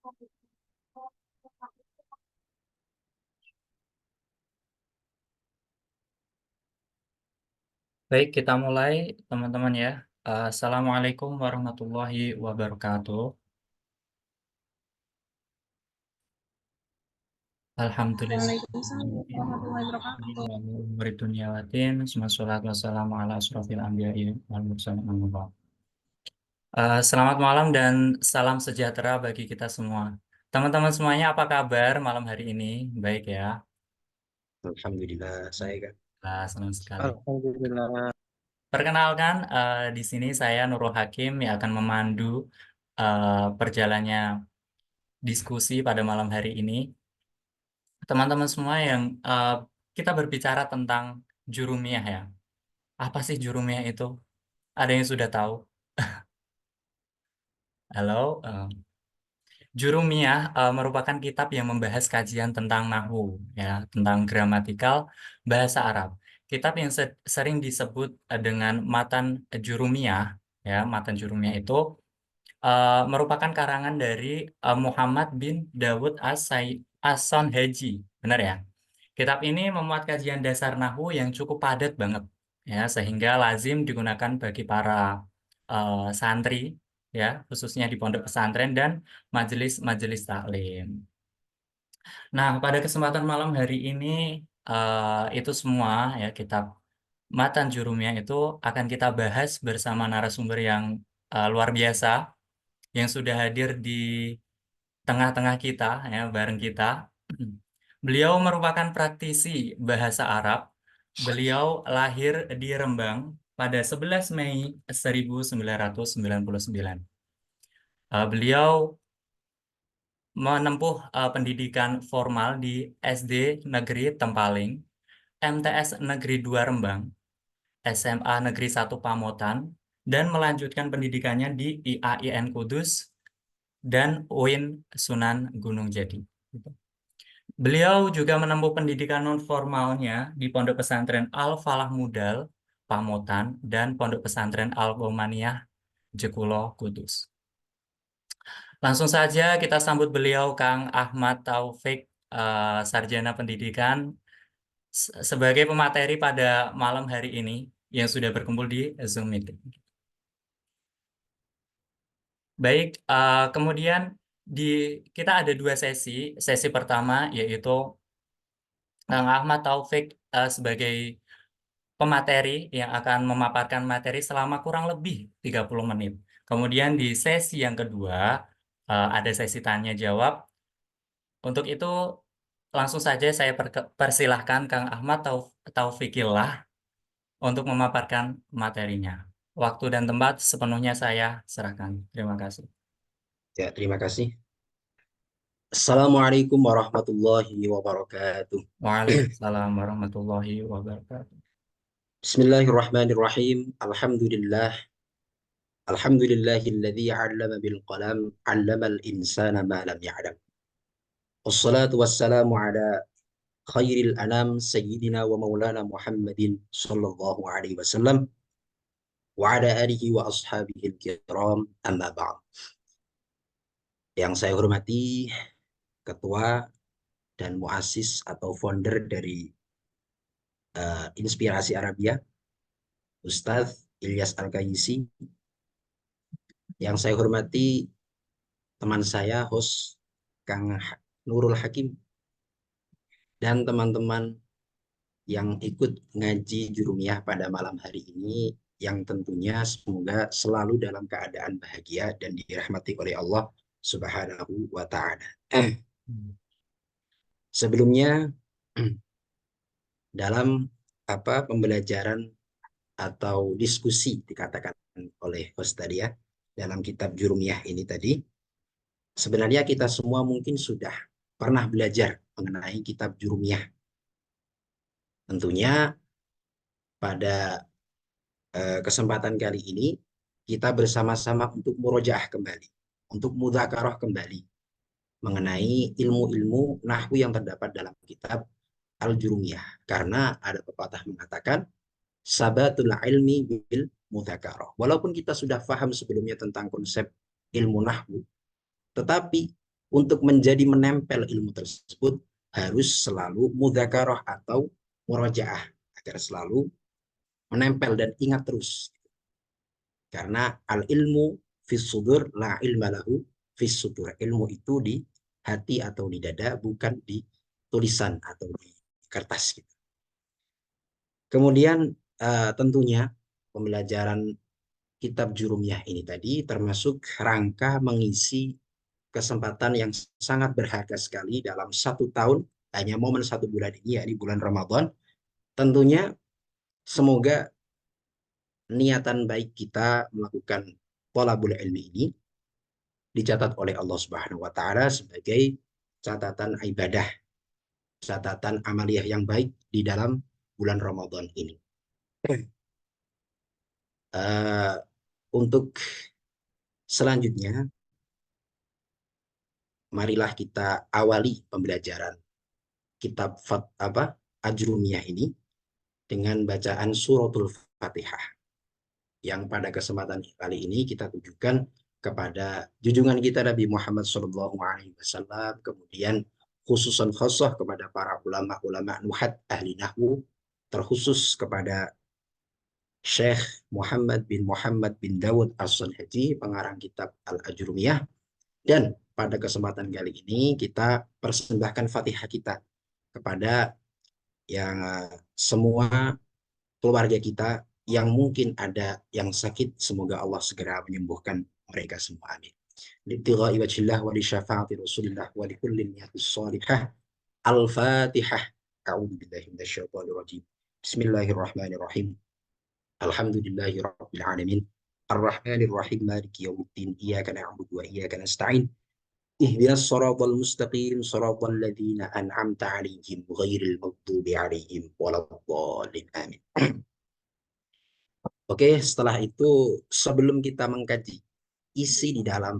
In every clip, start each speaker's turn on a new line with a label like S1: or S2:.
S1: Baik, kita mulai teman-teman ya. Assalamualaikum warahmatullahi wabarakatuh.
S2: Waalaikumsalam warahmatullahi wabarakatuh.
S1: Alhamdulillah. Selamat malam dan salam sejahtera bagi kita semua. Teman-teman semuanya apa kabar malam hari ini? Baik ya.
S3: Alhamdulillah, saya kan.
S1: Senang sekali.
S2: Alhamdulillah.
S1: Perkenalkan, di sini saya Nurul Hakim yang akan memandu perjalannya diskusi pada malam hari ini. Teman-teman semua yang kita berbicara tentang jurumiyah ya. Apa sih jurumiyah itu? Ada yang sudah tahu? Halo, Jurumiyah merupakan kitab yang membahas kajian tentang nahwu, ya, tentang gramatikal bahasa Arab. Kitab yang sering disebut dengan matan Jurumiyah, ya, matan Jurumiyah itu merupakan karangan dari Muhammad bin Dawud As-Sonhaji, benar ya? Kitab ini memuat kajian dasar nahwu yang cukup padat banget, ya, sehingga lazim digunakan bagi para santri, ya, khususnya di pondok pesantren dan majelis-majelis taklim. Nah, pada kesempatan malam hari ini itu semua ya kitab Matan Jurumiyah itu akan kita bahas bersama narasumber yang luar biasa yang sudah hadir di tengah-tengah kita ya bareng kita. Beliau merupakan praktisi bahasa Arab. Beliau lahir di Rembang pada 11 Mei 1999. Beliau menempuh pendidikan formal di SD Negeri Tempaling, MTS Negeri 2 Rembang, SMA Negeri 1 Pamotan, dan melanjutkan pendidikannya di IAIN Kudus dan UIN Sunan Gunung Jati. Beliau juga menempuh pendidikan non formalnya di Pondok Pesantren Al Falah Mudal, Pamotan, dan Pondok Pesantren Al Qomaniyah, Jekulo, Kudus. Langsung saja kita sambut beliau Kang Ahmad Taufik, Sarjana Pendidikan, sebagai pemateri pada malam hari ini yang sudah berkumpul di Zoom meeting. Baik, kemudian kita ada dua sesi. Sesi pertama yaitu Kang Ahmad Taufik sebagai pemateri yang akan memaparkan materi selama kurang lebih 30 menit. Kemudian di sesi yang kedua ada sesi tanya jawab. Untuk itu langsung saja saya persilahkan Kang Ahmad Taufikillah untuk memaparkan materinya. Waktu dan tempat sepenuhnya saya serahkan. Terima kasih.
S3: Ya, terima kasih. Assalamualaikum warahmatullahi wabarakatuh.
S1: Waalaikumsalam warahmatullahi wabarakatuh.
S3: Bismillahirrahmanirrahim. Alhamdulillah. Alhamdulillahilladzi 'allama bil qalam, 'allamal insana ma lam ya'lam. Wassalatu wassalamu ala khairil anam sayyidina wa maulana Muhammadin sallallahu alaihi wasallam wa ala alihi wa ashabihi kiram, amma ba'd. Yang saya hormati ketua dan muassis atau founder dari Inspirasi Arabia, Ustadz Ilyas Al-Kayisi. Yang saya hormati teman saya, host Kang Nurul Hakim, dan teman-teman yang ikut ngaji Jurumiyah pada malam hari ini, yang tentunya semoga selalu dalam keadaan bahagia dan dirahmati oleh Allah Subhanahu wa Ta'ala. Sebelumnya, dalam pembelajaran atau diskusi dikatakan oleh host tadi ya, dalam kitab Jurumiyah ini tadi, sebenarnya kita semua mungkin sudah pernah belajar mengenai kitab Jurumiyah. Tentunya pada kesempatan kali ini kita bersama-sama untuk murojaah kembali, untuk mudzakarah kembali mengenai ilmu-ilmu nahwu yang terdapat dalam kitab Al-Jurumiyah. Karena ada pepatah mengatakan sabatul ilmi bil mudzakarah. Walaupun kita sudah paham sebelumnya tentang konsep ilmu nahwu, tetapi Untuk menjadi menempel ilmu tersebut harus selalu mudzakarah atau murojaah agar selalu menempel dan ingat terus. Karena al ilmu fis sudur la ilma lahu fis sudur. Ilmu itu di hati atau di dada, bukan di tulisan atau di kertas gitu. Kemudian tentunya pembelajaran kitab Jurumiyah ini tadi termasuk rangka mengisi kesempatan yang sangat berharga sekali dalam 1 tahun, hanya momen 1 bulan ini, yakni bulan Ramadan. Tentunya semoga niatan baik kita melakukan thalabul ilmi ini dicatat oleh Allah Subhanahu wa taala sebagai catatan ibadah, catatan amaliyah yang baik di dalam bulan Ramadan ini. Uh, untuk selanjutnya, marilah kita awali pembelajaran kitab Ajrumiyah ini dengan bacaan suratul Fatihah, yang pada kesempatan kali ini kita tujukan kepada junjungan kita Nabi Muhammad SAW, kemudian khususan khusus kepada para ulama-ulama nuhat ahli nahwu, terkhusus kepada Syekh Muhammad bin Dawud As-Sanhaji, pengarang kitab Al-Ajrumiyah. Dan pada kesempatan kali ini kita persembahkan Fatihah kita kepada yang semua keluarga kita yang mungkin ada yang sakit, semoga Allah segera menyembuhkan mereka semua. Amin. Libtigha'i wajhillah wa li syafa'ati Rasulillah wa li kulli niyatis shalihah. Al-Fatihah. A'udzu billahi minasyaitonir rajim. Bismillahirrahmanirrahim. Alhamdulillahi rabbil alamin. Ar-Rahmanir Rahim. Maliki yaumiddin. Iyyaka na'budu wa iyyaka nasta'in. Ihdinas siratal mustaqim, siratal ladzina an'amta 'alaihim ghairil maghdubi 'alaihim waladdallin. Amin. Oke, setelah itu sebelum kita mengkaji isi di dalam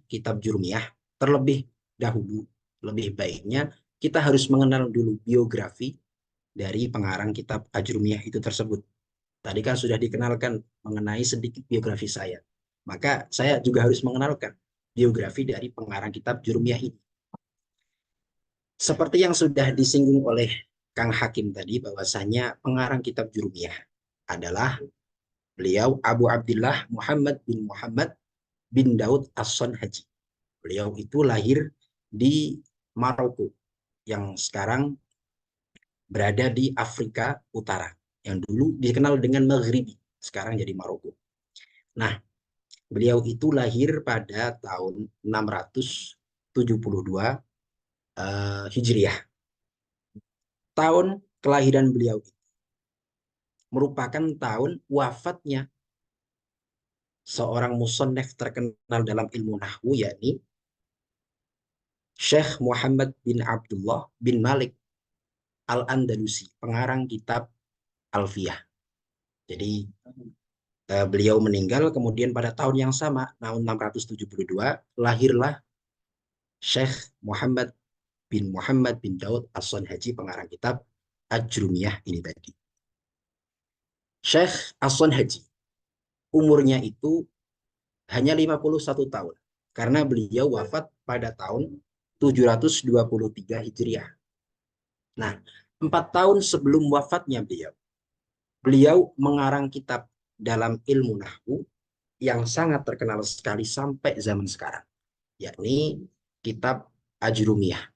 S3: kitab Jurumiyah, terlebih dahulu lebih baiknya kita harus mengenal dulu biografi dari pengarang kitab Ajrumiyah itu tersebut. Tadi kan sudah dikenalkan mengenai sedikit biografi saya. Maka saya juga harus mengenalkan biografi dari pengarang kitab Jurumiyah ini. Seperti yang sudah disinggung oleh Kang Hakim tadi, bahwasanya pengarang kitab Jurumiyah adalah beliau Abu Abdullah Muhammad bin Daud As-Sanhaji. Beliau itu lahir di Maroko, yang sekarang berada di Afrika Utara, yang dulu dikenal dengan Maghribi, sekarang jadi Maroko. Nah, beliau itu lahir pada tahun 672 Hijriah. Tahun kelahiran beliau itu merupakan tahun wafatnya seorang musannaf terkenal dalam ilmu nahwu, yakni Syekh Muhammad bin Abdullah bin Malik Al-Andalusi, pengarang kitab Alfiyah. Jadi beliau meninggal, kemudian pada tahun yang sama, tahun 672, lahirlah Syekh Muhammad bin Daud As-Sanhaji, pengarang kitab Ajrumiyah ini tadi. Syekh As-Sanhaji umurnya itu hanya 51 tahun, karena beliau wafat pada tahun 723 Hijriah. Nah, 4 tahun sebelum wafatnya beliau mengarang kitab dalam ilmu nahwu yang sangat terkenal sekali sampai zaman sekarang, yakni kitab Ajrumiyah.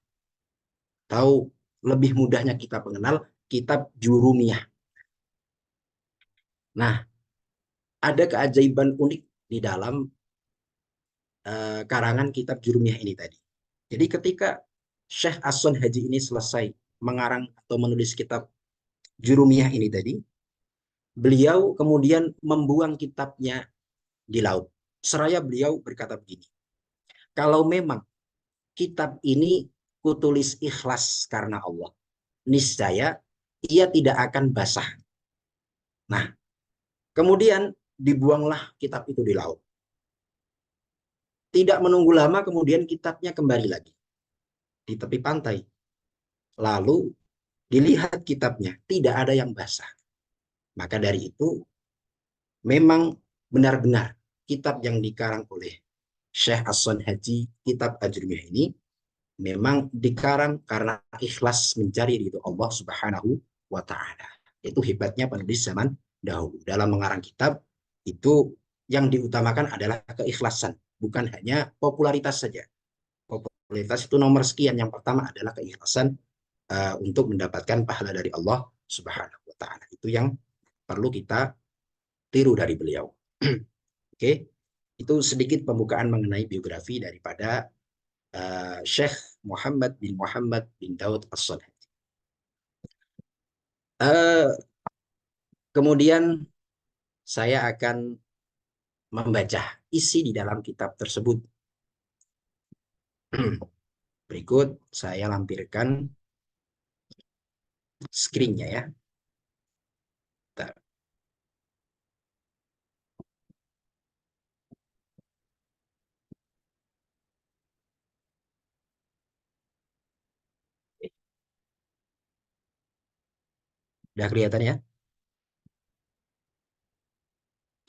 S3: Atau lebih mudahnya kita mengenal kitab Jurumiyah. Nah, ada keajaiban unik di dalam karangan kitab Jurumiyah ini tadi. Jadi ketika Syekh As-Sanhaji ini selesai mengarang atau menulis kitab Jurumiyah ini tadi, beliau kemudian membuang kitabnya di laut. Seraya beliau berkata begini, kalau memang kitab ini kutulis ikhlas karena Allah, niscaya ia tidak akan basah. Nah, kemudian dibuanglah kitab itu di laut. Tidak menunggu lama, kemudian kitabnya kembali lagi di tepi pantai. Lalu dilihat kitabnya, tidak ada yang basah. Maka dari itu, memang benar-benar kitab yang dikarang oleh Syekh As-Sanhaji kitab Ajrumiyah ini memang dikarang karena ikhlas mencari ridho Allah Subhanahu wa taala. Itu hebatnya penulis zaman dahulu. Dalam mengarang kitab itu yang diutamakan adalah keikhlasan, bukan hanya popularitas saja. Popularitas itu nomor sekian, yang pertama adalah keikhlasan untuk mendapatkan pahala dari Allah Subhanahu wa taala. Itu yang perlu kita tiru dari beliau. Oke, itu sedikit pembukaan mengenai biografi daripada Syekh Muhammad bin Daud As-Sanhaji. Kemudian saya akan membaca isi di dalam kitab tersebut. Berikut saya lampirkan screen-nya ya. Bentar. Sudah kelihatan ya?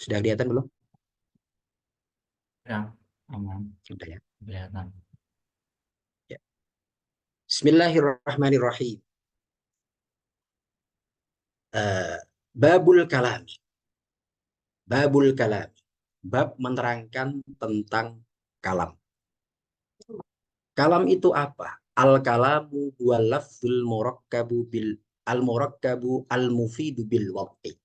S3: Sudah kelihatan belum?
S1: Ya, aman.
S3: Sudah ya.
S1: Kelihatan.
S3: Ya. Bismillahirrahmanirrahim. Babul kalami. Babul kalami. Bab menerangkan tentang kalam. Kalam itu apa? Al-kalamu huwa lafzul murakkabu bil al-murakkabu al-mufidu bil waqti.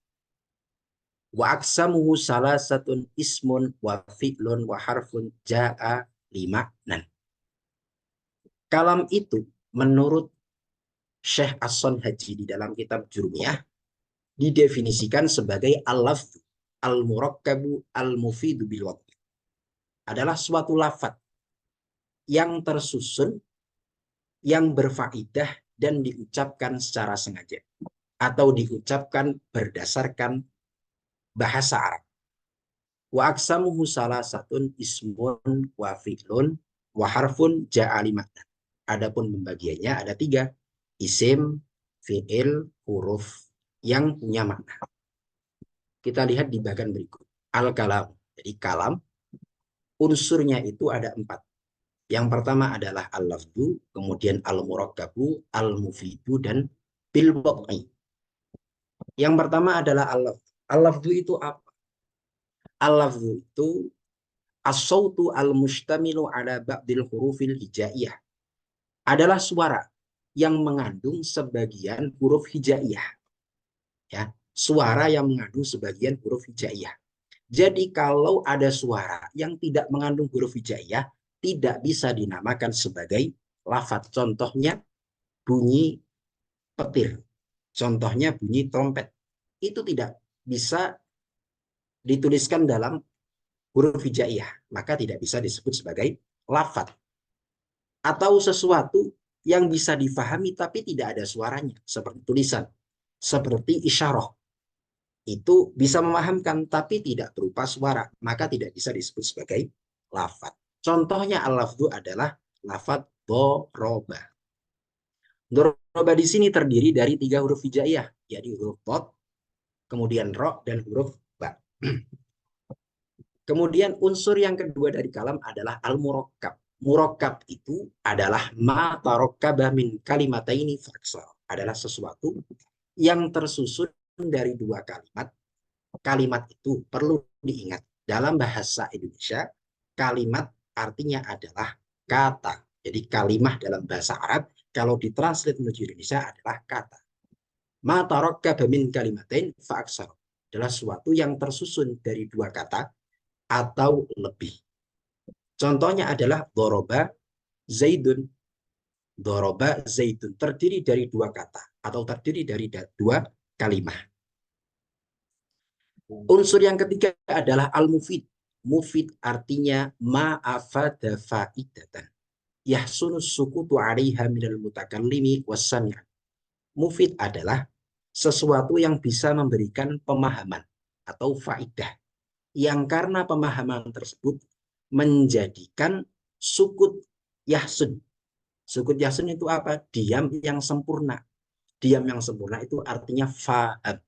S3: Wa aksamuhu salasatun ismun wa fi'lun wa harfun ja'a lima'nan. Kalam itu menurut Syekh As-Sanhaji di dalam kitab Jurmiyah didefinisikan sebagai al-lafzu al-murakkabu al-mufidu bil waqti. Adalah suatu lafaz yang tersusun, yang berfaedah dan diucapkan secara sengaja atau diucapkan berdasarkan bahasa Arab. Wa aksamuhu salasatun ismun wa fi'lun wa harfun ja'ali makna. Adapun pembagiannya ada 3, isim, fi'il, huruf yang punya makna. Kita lihat di bagian berikut. Al-kalam. Jadi kalam unsurnya itu ada 4. Yang pertama adalah al-lafdu, kemudian al-murakkabu, al-mufidu, dan bil-wad'i. Yang pertama adalah al-lafdu. Al-lafdu itu apa? Al-lafdu itu as-sautu al-mustamilu ala ba'dil hurufil hijaiyah. Adalah suara yang mengandung sebagian huruf hijaiyah. Ya, suara yang mengandung sebagian huruf hijaiyah. Jadi kalau ada suara yang tidak mengandung huruf hijaiyah, tidak bisa dinamakan sebagai lafaz. Contohnya bunyi petir. Contohnya bunyi trompet. Itu tidak bisa dituliskan dalam huruf hijaiyah. Maka tidak bisa disebut sebagai lafaz. Atau sesuatu yang bisa difahami tapi tidak ada suaranya. Seperti tulisan. Seperti isyarah. Itu bisa memahamkan tapi tidak berupa suara. Maka tidak bisa disebut sebagai lafaz. Contohnya al-lafzu adalah lafaz doroba. Doroba di sini terdiri dari 3 huruf hijaiyah, yaitu huruf dot, kemudian ro, dan huruf ba. Kemudian unsur yang kedua dari kalam adalah al-murakkab. Murakkab itu adalah ma tarokkaba min kalimataini faksar. Adalah sesuatu yang tersusun dari 2 kalimat. Kalimat itu perlu diingat. Dalam bahasa Indonesia, kalimat artinya adalah kata. Jadi kalimah dalam bahasa Arab, kalau ditranslate menuju Indonesia adalah kata. Ma tarokkaba min kalimatain fa'aksar. Adalah sesuatu yang tersusun dari 2 kata atau lebih. Contohnya adalah doroba zaidun. Doroba zaidun terdiri dari 2 kata atau terdiri dari 2 kalimah. Unsur yang ketiga adalah al-mufid. Mufid artinya ma'afada fa'idatan. Yahsunus sukutu 'alaiha minal mutakallimi wassami'. Mufid adalah sesuatu yang bisa memberikan pemahaman atau faidah. Yang karena pemahaman tersebut menjadikan sukut yahsun. Sukut yahsun itu apa? Diam yang sempurna. Diam yang sempurna itu artinya fa'ab.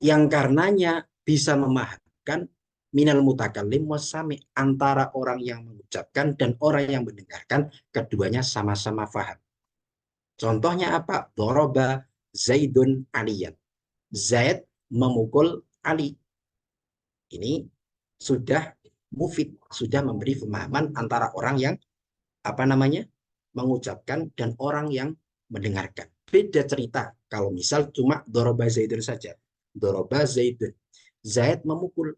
S3: Yang karenanya bisa memahamkan minal mutakallim wasami, antara orang yang mengucapkan dan orang yang mendengarkan, keduanya sama-sama faham. Contohnya apa? Doroba Zaidun Aliyan. Zaid memukul Ali. Ini sudah mufid, sudah memberi pemahaman antara orang yang mengucapkan dan orang yang mendengarkan. Beda cerita kalau misal cuma doroba Zaidun saja. Doroba Zaidun. Zaid memukul.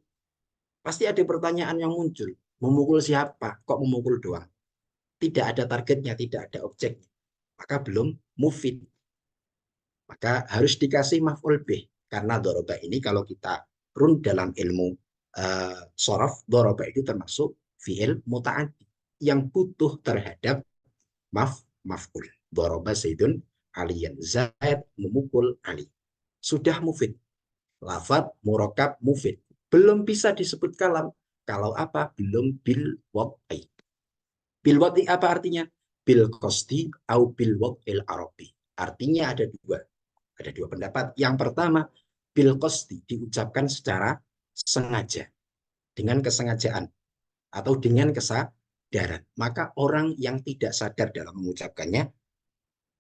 S3: Pasti ada pertanyaan yang muncul. Memukul siapa? Kok memukul doang? Tidak ada targetnya, tidak ada objeknya. Maka belum mufid. Maka harus dikasih maf'ul bih. Karena doroba ini kalau kita run dalam ilmu sorof, doroba itu termasuk fi'il muta'addi yang butuh terhadap maf'ul. Doroba Zaidun Aliyan. Zaid memukul Ali. Sudah mufid. Lafad murokab mufid. Belum bisa disebut kalam. Kalau apa? Belum bil wad'i. Bil wad'i apa artinya? Bil qasdi au bil wad'il arabi. Artinya ada dua. Ada dua pendapat. Yang pertama, bil qasdi diucapkan secara sengaja. Dengan kesengajaan. Atau dengan kesadaran. Maka orang yang tidak sadar dalam mengucapkannya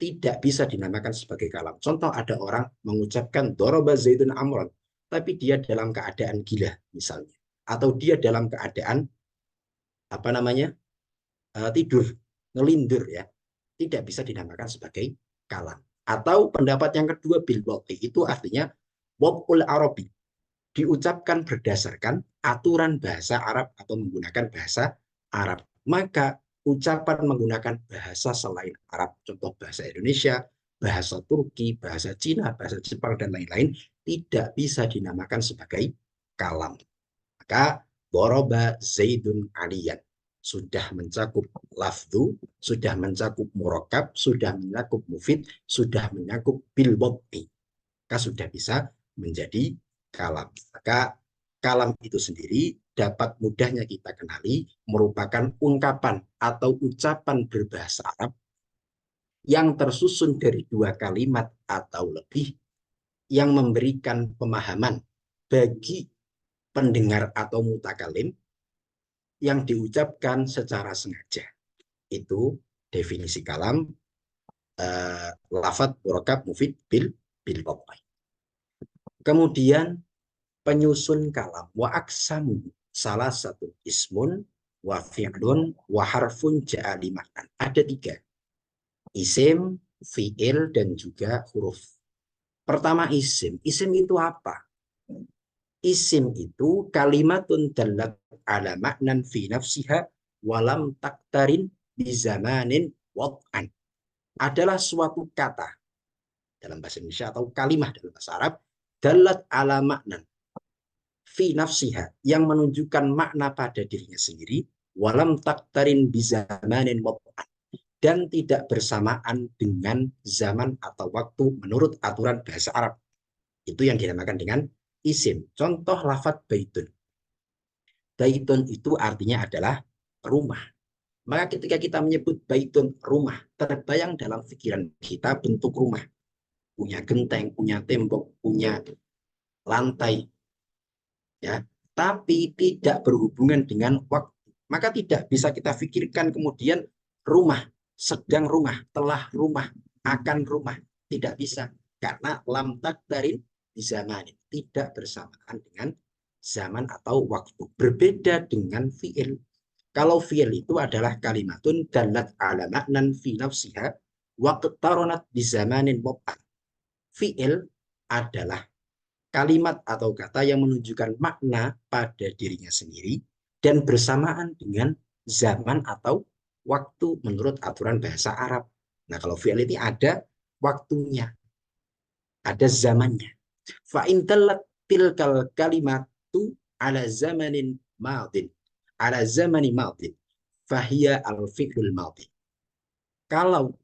S3: tidak bisa dinamakan sebagai kalam. Contoh, ada orang mengucapkan doroba Zaidun Amron, tapi dia dalam keadaan gila misalnya. Atau dia dalam keadaan tidur, ngelindur ya. Tidak bisa dinamakan sebagai kalam. Atau pendapat yang kedua, bil wad'i, itu artinya wad'ul arabi, diucapkan berdasarkan aturan bahasa Arab atau menggunakan bahasa Arab. Maka ucapan menggunakan bahasa selain Arab, contoh bahasa Indonesia, bahasa Turki, bahasa Cina, bahasa Jepang, dan lain-lain, tidak bisa dinamakan sebagai kalam. Maka doroba Zaidun Aliyan sudah mencakup lafdu, sudah mencakup murokab, sudah mencakup mufid, sudah mencakup bil wad'i. Maka sudah bisa menjadi kalam. Maka kalam itu sendiri dapat mudahnya kita kenali merupakan ungkapan atau ucapan berbahasa Arab yang tersusun dari dua kalimat atau lebih yang memberikan pemahaman bagi pendengar atau mutakalim yang diucapkan secara sengaja. Itu definisi kalam, lafadz murakkab mufid bil wad'i. Kemudian penyusun kalam, wa aksamu salah satu ismun wa fi'lun wa harfun ja'a limaknan. Ada tiga, isim, fi'il, dan juga huruf. Pertama isim. Isim itu apa? Isim itu kalimatun dallat ala maknan fi nafsiha walam taktarin bizamanin wad'an. Adalah suatu kata dalam bahasa Indonesia atau kalimah dalam bahasa Arab, dallat ala maknan fi nafsiha, yang menunjukkan makna pada dirinya sendiri, walam taktarin bizamanin wad'an, dan tidak bersamaan dengan zaman atau waktu menurut aturan bahasa Arab. Itu yang dinamakan dengan isim. Contoh lafadz baitun. Baitun itu artinya adalah rumah. Maka ketika kita menyebut baitun, rumah, terbayang dalam pikiran kita bentuk rumah. Punya genteng, punya tembok, punya lantai. Ya, tapi tidak berhubungan dengan waktu. Maka tidak bisa kita pikirkan kemudian rumah, sedang rumah, telah rumah, akan rumah. Tidak bisa. Karena lam takdarin di zaman tidak bersamaan dengan zaman atau waktu. Berbeda dengan fi'il. Kalau fi'il itu adalah kalimatun dalat ala maknan fi nafsiha wa qtaronat bi zamanin mub'ad. Fi'il adalah kalimat atau kata yang menunjukkan makna pada dirinya sendiri dan bersamaan dengan zaman atau waktu menurut aturan bahasa Arab. Nah, kalau fi'il ini ada waktunya, ada zamannya. Fa'in dalat tilkal kalimatu ala zamanin madin, ala zamani madin, fahiya al-fi'lul madin. Kalau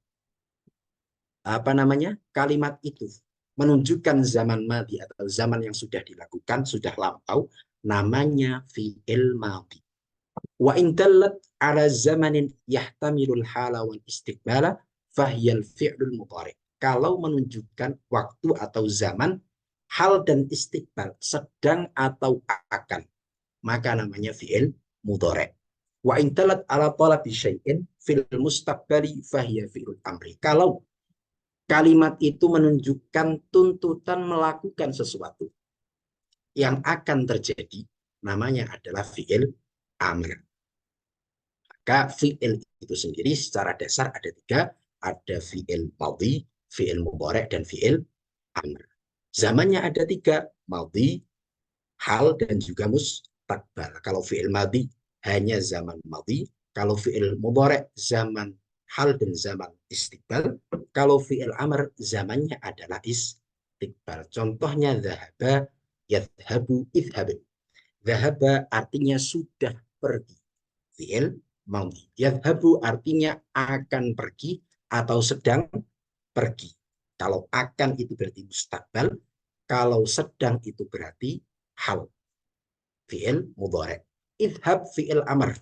S3: kalimat itu menunjukkan zaman madi atau zaman yang sudah dilakukan, sudah lampau, namanya fi'il madi. Wa in dallat ala zamanin yahtamilul hala wal istiqbala fahiyal fi'lul mudhari. Kalau menunjukkan waktu atau zaman, hal dan istiqbal, sedang atau akan, maka namanya fi'il mudhari'. Wa in talat ala talabi syai'in fil mustaqbali fahiya fi'il amri. Kalau kalimat itu menunjukkan tuntutan melakukan sesuatu yang akan terjadi, namanya adalah fi'il amr. Maka fi'il itu sendiri secara dasar ada tiga, ada fi'il madhi, fi'il mudhari' dan fi'il amr. Zamannya ada tiga, madhi, hal, dan juga mustaqbal. Kalau fi'il madhi hanya zaman madhi, kalau fi'il mudhari' zaman hal dan zaman istiqbal, kalau fi'il amr zamannya adalah istiqbal. Contohnya dhahaba, yadhabu, idhab. Dhahaba artinya sudah pergi, fi'il madhi. Yadhabu artinya akan pergi atau sedang pergi. Kalau akan itu berarti mustaqbal, kalau sedang itu berarti hal, fi'il mudhari'. Idhab fi'il amr,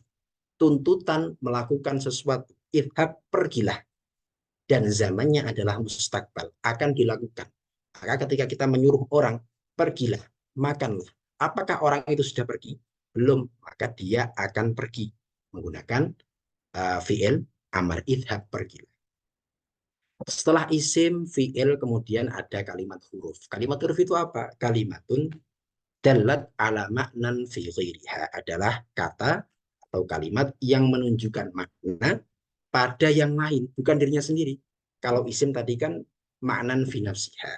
S3: tuntutan melakukan sesuatu. Idhab pergilah, dan zamannya adalah mustaqbal, akan dilakukan. Maka ketika kita menyuruh orang pergilah, makanlah, apakah orang itu sudah pergi? Belum, maka dia akan pergi menggunakan fi'il amr, idhab, pergilah. Setelah isim, fi'il, kemudian ada kalimat huruf. Kalimat huruf itu apa? Kalimatun dalat ala maknan fi ghairiha, adalah kata atau kalimat yang menunjukkan makna pada yang lain, bukan dirinya sendiri. Kalau isim tadi kan maknan fi nafsiha,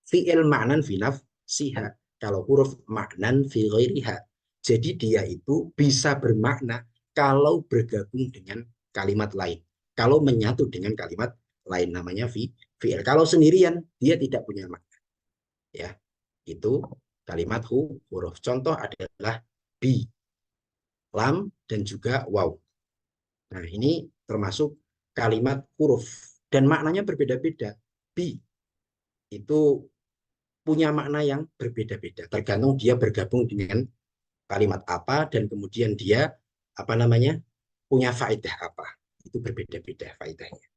S3: fi'il maknan fi nafsiha, kalau huruf maknan fi ghairiha. Jadi dia itu bisa bermakna kalau bergabung dengan kalimat lain, kalau menyatu dengan kalimat lain, namanya fi'il. Kalau sendirian dia tidak punya makna. Ya, itu kalimat huruf. Contoh adalah bi, lam, dan juga waw. Nah, ini termasuk kalimat huruf dan maknanya berbeda-beda. Bi itu punya makna yang berbeda-beda, tergantung dia bergabung dengan kalimat apa dan kemudian dia punya faedah apa. Itu berbeda-beda faedahnya.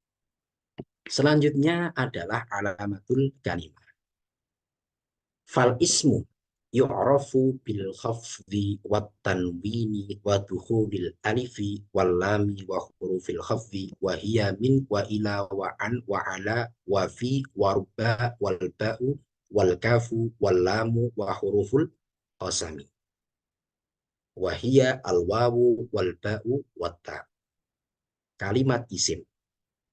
S3: Selanjutnya adalah alamatul kalimah. Fal ismu yu'rafu bil khafdi wat tanwini wa dukhulil alifi wal lami wa hurufil khafdi wa hiya min wa ila wa an wa ala wa fi wa rubba wal ba'u wal kafu wal lamu wa huruful qasami wa hiya al wawu wal ba'u wat ta. Kalimat isim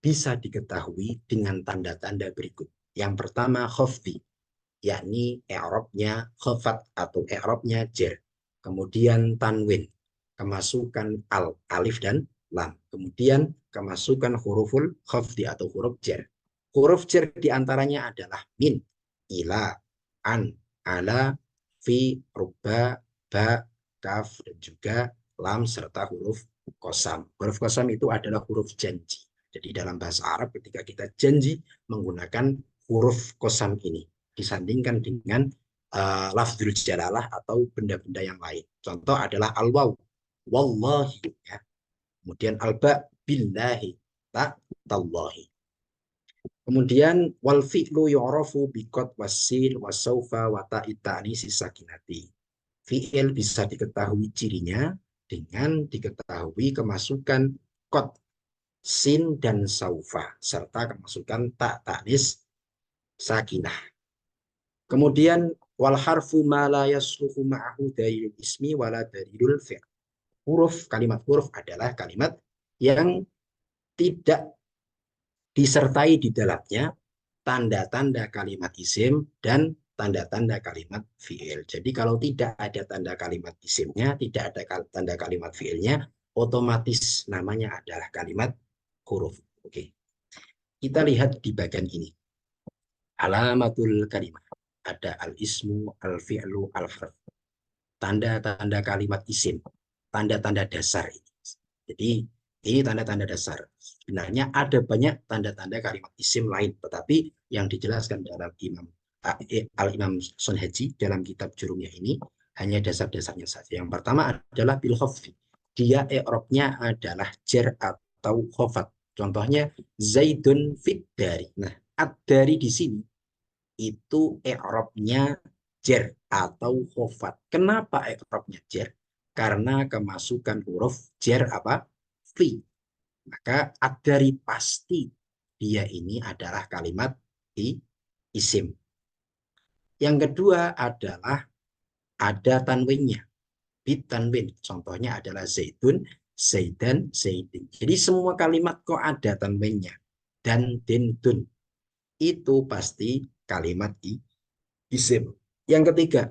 S3: bisa diketahui dengan tanda-tanda berikut. Yang pertama khafdi, yakni i'rabnya khafat atau i'rabnya jar. Kemudian tanwin, kemasukan al, alif dan lam. Kemudian kemasukan huruful khafdi atau huruf jar. Huruf jar diantaranya adalah min, ila, an, ala, fi, rubba, ba, kaf, dan juga lam, serta huruf kosam. Huruf kosam itu adalah huruf janji. Jadi dalam bahasa Arab ketika kita janji menggunakan huruf kosam ini disandingkan dengan lafzul jalalah atau benda-benda yang lain. Contoh adalah al-waw, wallahi, ya. Kemudian al-ba, billahi, ta, tallahi. Kemudian wal fi'lu yu'rafu biqad wasil wasaufa wa ta'itani sisakinati. Fi'il bisa diketahui cirinya dengan diketahui kemasukan qad, sin, dan saufa, serta kemasukan ta, tanis sakinah. Kemudian wal harfu ma la yasluhu ma'ahu dalilul ismi wala dalilul fi'l. Kalimat huruf adalah kalimat yang tidak disertai di dalamnya tanda-tanda kalimat isim dan tanda-tanda kalimat fi'il. Jadi kalau tidak ada tanda kalimat isimnya, tidak ada tanda kalimat fi'ilnya, otomatis namanya adalah kalimat huruf. Oke. Kita lihat di bagian ini. Alamatul kalimah. Ada al-ismu, al-fi'lu, al-harf. Tanda-tanda kalimat isim. Tanda-tanda dasar ini. Jadi ini tanda-tanda dasar. Sebenarnya ada banyak tanda-tanda kalimat isim lain. Tetapi yang dijelaskan dalam Al-Imam Sonhaji dalam kitab Jurumiyah ini hanya dasar-dasarnya saja. Yang pertama adalah bil khaffi. Dia i'rabnya adalah jar atau khafat. Contohnya Zaidun fid dari. Nah, ad-dari di sini itu i'rabnya jar atau khafat. Kenapa i'rabnya jar? karena kemasukan huruf jar apa? Fi. Maka ad-dari pasti dia ini adalah kalimat isim. Yang kedua adalah ada tanwinnya. Bit tanwin. Contohnya adalah zaidun, zaidan, zaidin. Jadi semua kalimat kok ada tanwinnya. Dan din, dun. Itu pasti kalimat isim. Yang ketiga,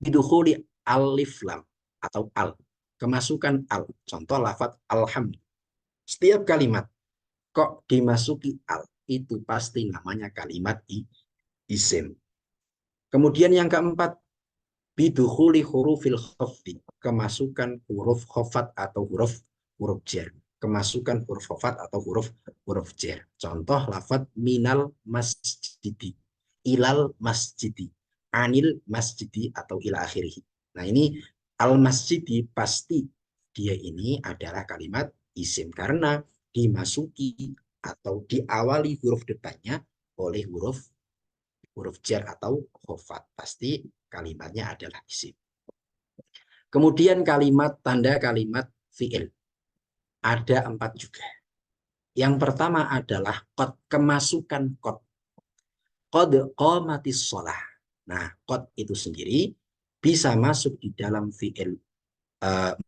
S3: bidukhuli alif lam atau al. Kemasukan al. Contoh lafaz alhamd. Setiap kalimat kok dimasuki al, itu pasti namanya kalimat isim. Kemudian yang keempat, bidukhuli hurufil khafdi. Kemasukan huruf khafat atau huruf jar. Kemasukan huruf khafat atau huruf jar. Contoh lafaz minal masjidi, ilal masjidi, anil masjidi atau ila akhirih. Nah ini al masjidi pasti dia ini adalah kalimat isim karena dimasuki atau diawali huruf depannya oleh huruf jar atau khofat. Pasti kalimatnya adalah isim. Kemudian kalimat, tanda kalimat fi'il. Ada 4 juga. Yang pertama adalah qad, kemasukan qad. Qad qamatis sholah. Nah, qad itu sendiri bisa masuk di dalam fi'il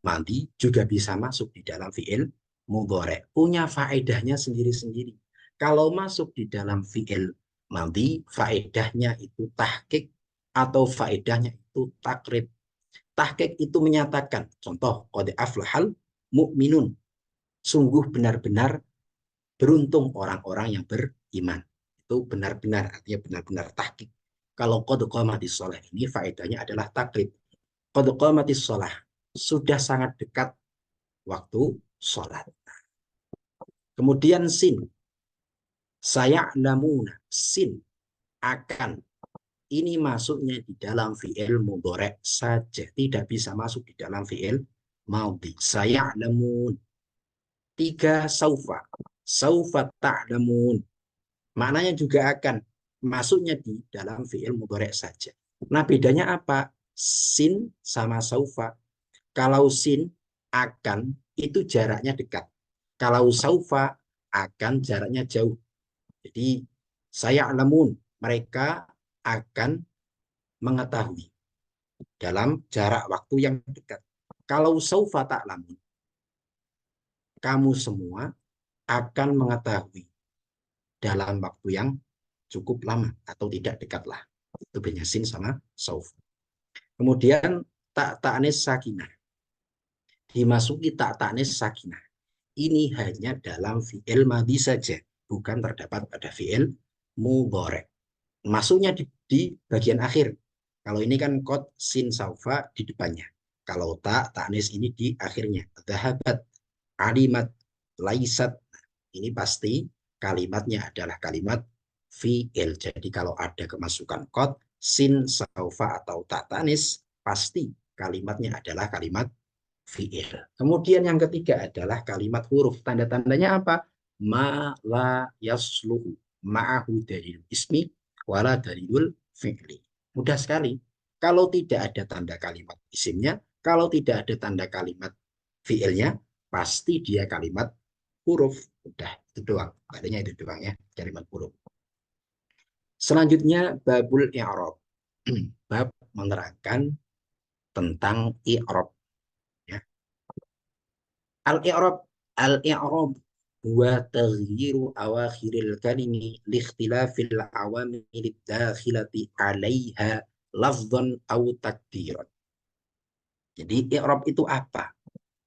S3: madi, juga bisa masuk di dalam fi'il mudhari. Punya faedahnya sendiri-sendiri. Kalau masuk di dalam fi'il madi, faedahnya itu tahqiq atau faedahnya itu takrib. Tahqiq itu menyatakan, contoh, qad aflahal mu'minun. Sungguh benar-benar beruntung orang-orang yang beriman. Itu benar-benar, artinya benar-benar tahqiq. Kalau qad qamatis shalah ini faedahnya adalah takrib. Qad qamatis shalah, sudah sangat dekat waktu sholat. Kemudian sin, saya namuna, sin akan. Ini masuknya di dalam fi'il mudhari saja, tidak bisa masuk di dalam fi'il madhi. Saya namun. 3 saufa, saufa ta'lamun. Maknanya juga akan, masuknya di dalam fi'il mudhari saja. Nah bedanya apa? Sin sama saufa. Kalau sin akan itu jaraknya dekat. Kalau saufa akan jaraknya jauh. Jadi saya alamun, mereka akan mengetahui dalam jarak waktu yang dekat. Kalau saufa ta'lamun, kamu semua akan mengetahui dalam waktu yang cukup lama atau tidak dekatlah. Itu bedanya sin sama saufa. Kemudian tak ta'nis sakinah. Dimasuki tak ta'nis sakinah. Ini hanya dalam fi'il madhi saja, bukan terdapat pada fi'il mudhari. Masuknya di bagian akhir. Kalau ini kan qad sin saufa di depannya. Kalau tak, ta'nis ini di akhirnya. Dhahabat, alimat, laisat. Ini pasti kalimatnya adalah kalimat fi'il. Jadi kalau ada kemasukan qad, sin, saufa atau tak ta'nis, pasti kalimatnya adalah kalimat fi'il. Kemudian yang ketiga adalah kalimat huruf. Tanda-tandanya apa? Ma la yasluhu ma'ahu dalil ismi wala dalilul fi'li. Mudah sekali. Kalau tidak ada tanda kalimat isimnya, kalau tidak ada tanda kalimat fi'ilnya, pasti dia kalimat huruf. Udah, itu doang. Adanya itu doang ya, kalimat huruf. Selanjutnya babul i'rab. Bab menerangkan tentang i'rab. Al-i'rab, al-i'rab huwa taghyiru awakhiril kalimi liikhtilafil awamil dakhilati 'alaiha lafdhan aw takdiran. Jadi i'rab itu apa?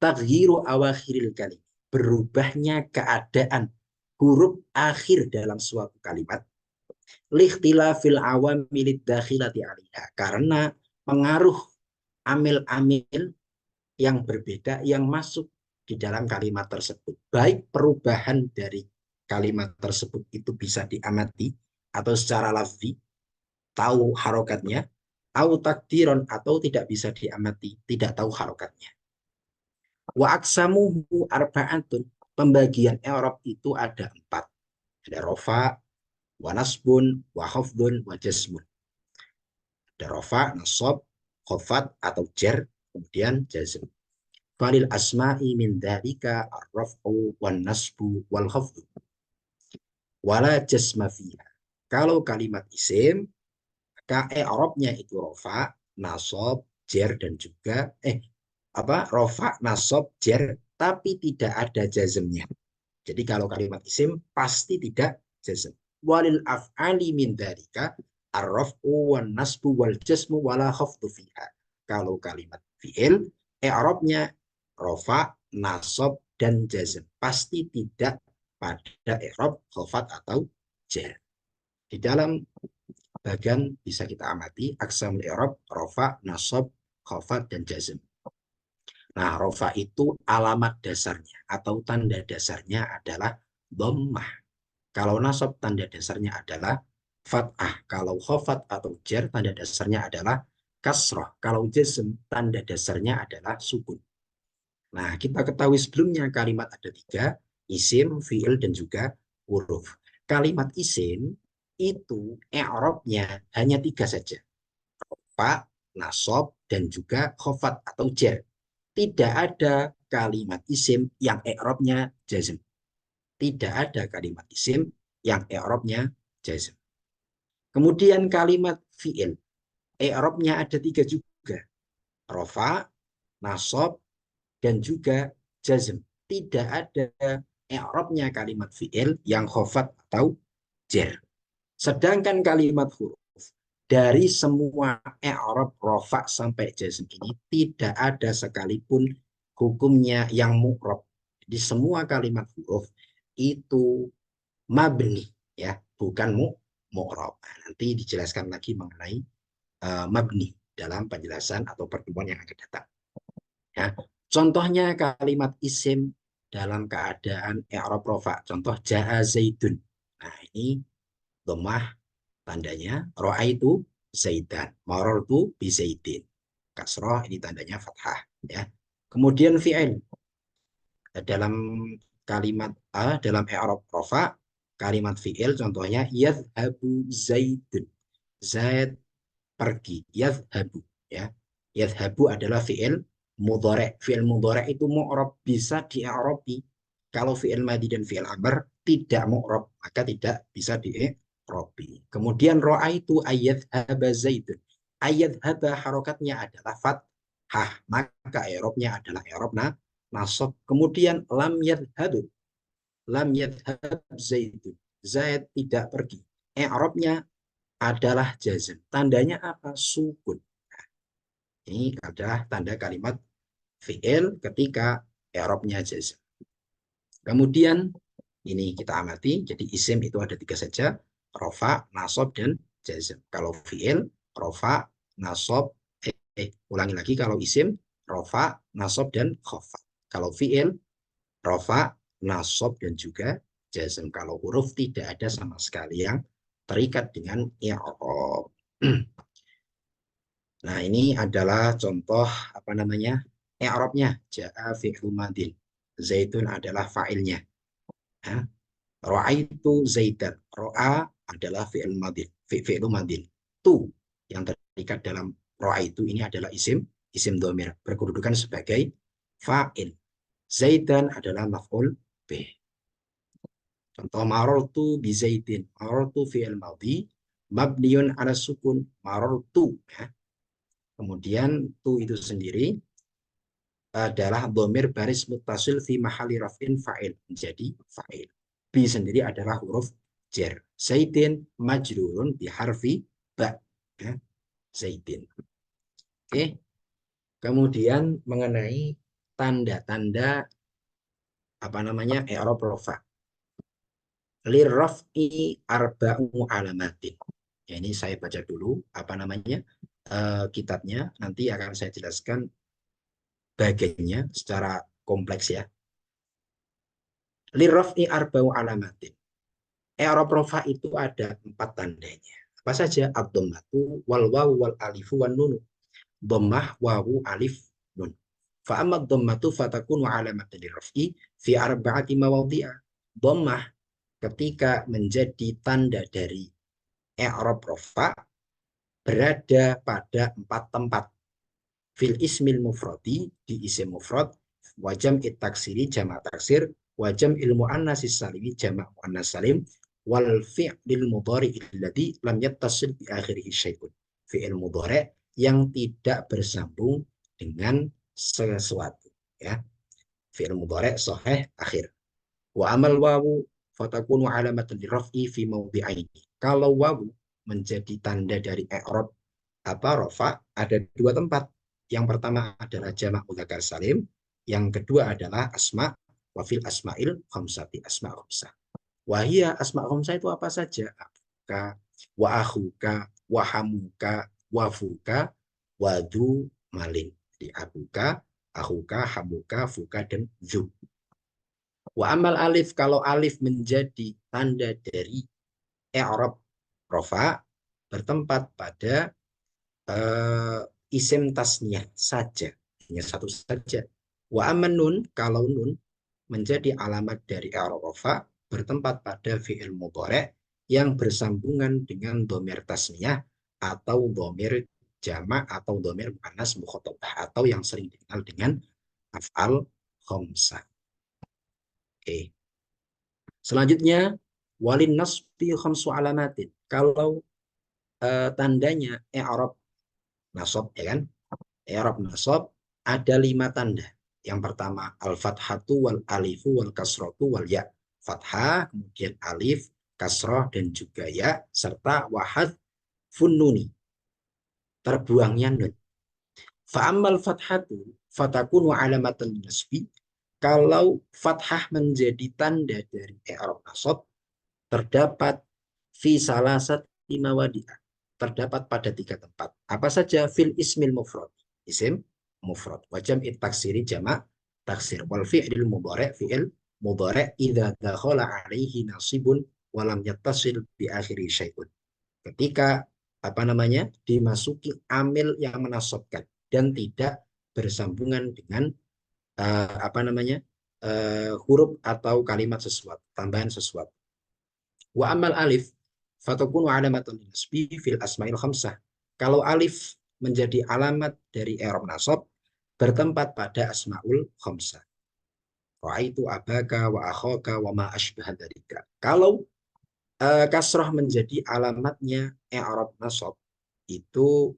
S3: Taghyiru awakhiril kalim, berubahnya keadaan huruf akhir dalam suatu kalimat liikhtilafil awamil dakhilati 'alaiha, karena pengaruh amil-amil yang berbeda yang masuk di dalam kalimat tersebut. Baik perubahan dari kalimat tersebut itu bisa diamati atau secara lafzi, tahu harokatnya, atau takdiron atau tidak bisa diamati, tidak tahu harokatnya. Wa aksamuhu arba'atun, pembagian i'rab itu ada 4. Ada rofa, wa nasbun, wa khafdun, wa jasmun. Ada rofa, nasab, khafat atau jar, kemudian jazm. Falil asma'i min dzalika ar-raf'u wan nasbu wal khafdu wala jasma fiha. Kalau kalimat isim, maka i'rabnya itu rofa, nasab, jer dan juga rofa, nasab, jer tapi tidak ada jazmnya. Jadi kalau kalimat isim pasti tidak jazm. Walil af'ali min dzalika ar-raf'u wan nasbu wal jasmu wala khafdu fiha. Kalau kalimat fi'il, i'rabnya rofa, nasab dan jazm. Pasti tidak pada i'rab khafat atau jar. Di dalam bagian bisa kita amati aqsamul i'rab, rofa, nasab, khafat dan jazm. Nah, rofa itu alamat dasarnya atau tanda dasarnya adalah dhammah. Kalau nasab tanda dasarnya adalah fathah. Kalau khafat atau jar tanda dasarnya adalah kasrah. Kalau jazm tanda dasarnya adalah sukun. Nah, kita ketahui sebelumnya kalimat ada 3, isim, fi'il, dan juga huruf. Kalimat isim itu i'rabnya hanya 3 saja. Fa, nasab, dan juga khafat atau jar. Tidak ada kalimat isim yang i'rabnya jazm. Tidak ada kalimat isim yang i'rabnya jazm. Kemudian kalimat fi'il, i'rabnya ada 3 juga. Rofa, nasab, dan juga jazm. Tidak ada i'rabnya kalimat fi'il yang khafat atau jar. Sedangkan kalimat huruf, dari semua i'rab rofa sampai jazm ini tidak ada sekalipun hukumnya yang mu'rab. Di semua kalimat huruf itu mabni, ya, bukan mu'rab. Nah, nanti dijelaskan lagi mengenai mabni dalam penjelasan atau pertemuan yang akan datang. Ya. Contohnya kalimat isim dalam keadaan i'rab rofa. Contoh ja'a zaidun. Nah, ini dhammah tandanya ra'aitu zaidan, marartu bi zaidin. Kasrah ini tandanya fathah, ya. Kemudian fi'il dalam kalimat dalam i'rab rofa, kalimat fi'il contohnya yadhhabu zaidun. Zaid pergi, yadhhabu, ya. Yadhhabu adalah fi'il mudhari'. Fi'il mudhari' itu mu'rab, bisa di-i'rabi. Kalau fi'il madhi dan fi'il amr tidak mu'rab, maka tidak bisa di-i'rabi. Kemudian ra'aitu ayyadhhaba zaidun. Ayyadhhaba harokatnya adalah fathah, maka i'rabnya adalah i'rab nasab. Kemudian lam yadhhabu, lam yadhhab zaidun. Zaid tidak pergi. I'rabnya adalah jazm. Tandanya apa? Sukun. Ini adalah tanda kalimat fi'il ketika i'rabnya jazm. Kemudian ini kita amati, jadi isim itu ada 3 saja, rofa, nasab, dan jazm. Kalau fi'il, rofa, nasab, ulangi lagi, kalau isim, rofa, nasab, dan khafat. Kalau fi'il, rofa, nasab, dan juga jazm. Kalau huruf tidak ada sama sekali yang terikat dengan i'rab. Nah, ini adalah contoh apa namanya? I'rabnya. Ja'a fi'lu madin. Zaitun adalah fa'ilnya. Ya. Ra'aitu zaidan. Ra'a adalah fi'il madin. Fi'lu madin. Tu yang terikat dalam ra'aitu ini adalah isim dhamir berkedudukan sebagai fa'il. Zaidan adalah maf'ul bih. Contoh marartu bi zaidin. Marartu fi'il madhi mabniun ala sukun. Marartu, ya. Kemudian tu itu sendiri adalah dhamir baris muttasil fi mahali raf'in fa'il, menjadi fa'il. Bi sendiri adalah huruf jar. Zaidin majrurun bi harfi ba, ya. Zaidin. Oke. Kemudian mengenai tanda-tanda apa namanya i'rab rafa. Lirraf'i arba'u alamatin. Ya, ini saya baca dulu apa namanya kitabnya, nanti akan saya jelaskan bagiannya secara kompleks, ya. Lirraf'i arba'u alamatin. I'rab rafa itu ada 4 tandanya. Apa saja? Ad-dhammatu wal wawu wal alifu wan nunu. Dhammah, wawu, alif, nun. Fa amma dhammatu fatakunu alamatan lirraf'i fi arba'ati mawadhi'a. Dhammah ketika menjadi tanda dari i'rab rafa berada pada 4 tempat. fil ismil mufradi di isim mufrad, wa jam'it taksiri jamak taksir, wa jam'il muannasis salimi jamak muannas salim, wal fi'lil mudhari alladhi lam yattasil bi akhirih syai'un. Fi'il mudhari yang tidak bersambung dengan sesuatu, ya. Fi'il mudhari sahih akhir. Wa amal wawu fatakunu alamatan liraf'i fi mawdi'aini. Kalau wawu menjadi tanda dari i'rab rafa ada dua tempat. Yang pertama adalah jamak mudzakkar salim, yang kedua adalah asma wa fil asma'il khamsati, asma khamsah. Wahia asma khamsah itu apa saja? Abuka, wa akhuka, wa hamuka, wa fuka, wa du malin. Di abuka, akhuka, hamuka, fuka, dan zu. Wa amal alif, kalau alif menjadi tanda dari i'rab rafa bertempat pada isim tasniyah saja, hanya satu saja. Wa aman nun, kalau nun menjadi alamat dari i'rab rafa bertempat pada fi'il mudhari yang bersambungan dengan dhamir tasniyah atau dhamir jamak atau dhamir muannas mukhatabah atau yang sering dikenal dengan af'al khamsah. Oke. Selanjutnya walin nasbi khamsu alamatin. Kalau tandanya i'rab nasab, ya kan? I'rab nasab ada 5 tanda. Yang pertama al-fathatu wal alifu wal kasratu wal ya. Fathah, kemudian alif, kasrah, dan juga ya, serta wahad funnuni, terbuangnya nun. Fa'ammal fathatu fatakunu alamatan nasbi. Kalau fathah menjadi tanda dari i'rab nasab, terdapat fi salasati mawadi'ah, terdapat pada 3 tempat. Apa saja? Fil ismil mufrad, isim mufrad, wa jam'it taksiri jamak taksir, wal fi'lil mudhari fi'il mudhari idza dakhala alaihi nasibun wa lam yattasil bi akhiri syai'un. Ketika dimasuki amil yang menasabkan dan tidak bersambungan dengan huruf atau kalimat sesuatu, tambahan sesuatu. Wa amal alif fatakunu alamatan nasbi fil asma'il khamsah. Kalau alif menjadi alamat dari i'rab nasab bertempat pada asmaul khamsah. Ra'aitu abaka wa akhaka wa ma asbaha dzalika. Kalau kasrah menjadi alamatnya i'rab nasab, itu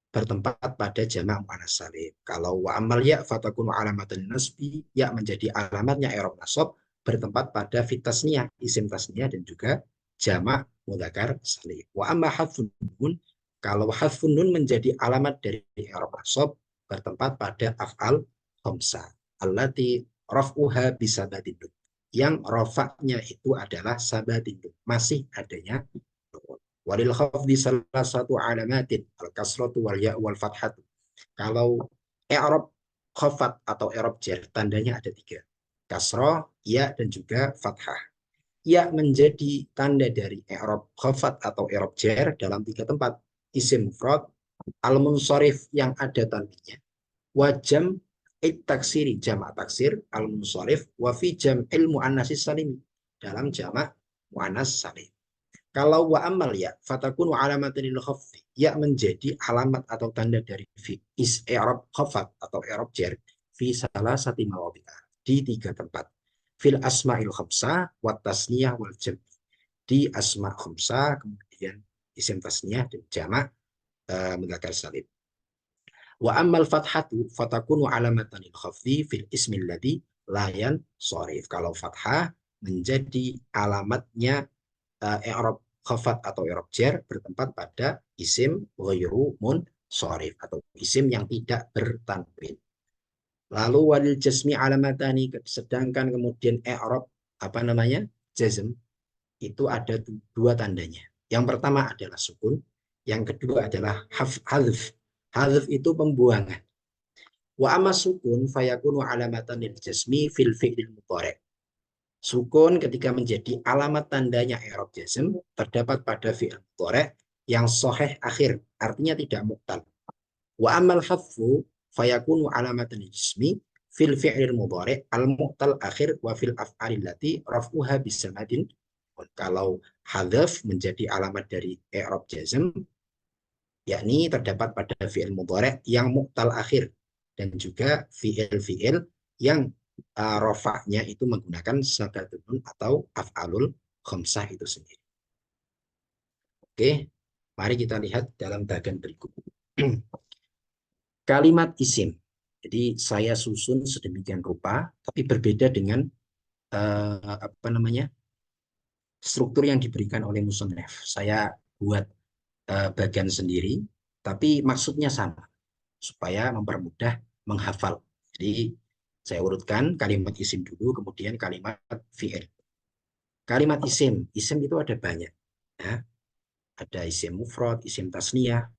S3: bertempat pada jamak muannas salim. Kalau wa amal ya fatakunu alamatan nasbi, ya menjadi alamatnya i'rab nasab bertempat pada fit tasniyah, isim tasniyah, dan juga jamak mudzakkar salim. Wa amma hadfun nun, kalau hadfun nun menjadi alamat dari i'rab nasab bertempat pada af'al khamsah allati raf'uha bisabatin nun, yang rafa'nya itu adalah sabatin nun, masih adanya nun. Walil khafdi salah satu alamatin al-kasratu wal ya' wal fathatu. Kalau i'rab khafat atau i'rab jar tandanya ada 3. Kasrah, ya, dan juga fathah. Ya menjadi tanda dari i'rab khafat atau i'rab jar dalam 3 tempat. Isim mufrad, al-munsharif yang ada tanwinnya, wa jam taksiri jamak taksir al-munsharif, wa fi jam'il muannasis salim dalam jamak muannas salim. Kalau wa amal ya fatakunu alamatan lil khaffi, ya menjadi alamat atau tanda dari fi is i'rab khafat atau i'rab jar fi salasati mawadi'ah, di 3 tempat. Fil asma'il khamsah wa tasniyah wal jam', di asma' khamsah, kemudian isim tasniyah dan jamak mudzakkar salim. Wa ammal fathatu fatakunu alamatan lil khaffi fil ismi alladhi la yansharif. Kalau fathah menjadi alamatnya i'rab khafat atau i'rab jar bertempat pada isim ghairu munsharif atau isim yang tidak bertanwin. Lalu walil jasmi alamatani, sedangkan kemudian i'rab jazm itu ada 2 tandanya. Yang pertama adalah sukun, yang kedua adalah hadf. Hadf itu pembuangan. Wa amma sukun fayakunu alamatan lil jasmi fil fi'lil mudhari. Sukun ketika menjadi alamat tandanya i'rab jazm terdapat pada fi'il mudhari yang sahih akhir, artinya tidak mu'tal. Wa amal hadfu fayakunu alamatan jazmi fil fi'il mudhari al-mu'tal akhir wa fil af'alil lati raf'uha bisamadin. Kalau hadaf menjadi alamat dari i'rab jazm yakni terdapat pada fi'il mudhari' yang mu'tal akhir dan juga fi'il-fi'il yang rofaknya itu menggunakan sakatun nun atau af'alul khamsah itu sendiri. Oke, mari kita lihat dalam bagian berikut. Kalimat isim. Jadi saya susun sedemikian rupa, tapi berbeda dengan apa namanya struktur yang diberikan oleh musannaf. Saya buat bagian sendiri, tapi maksudnya sama supaya mempermudah menghafal. Jadi saya urutkan kalimat isim dulu, kemudian kalimat fi'il. Kalimat isim, isim itu ada banyak. Ya. Ada isim mufrad, isim tasniyah,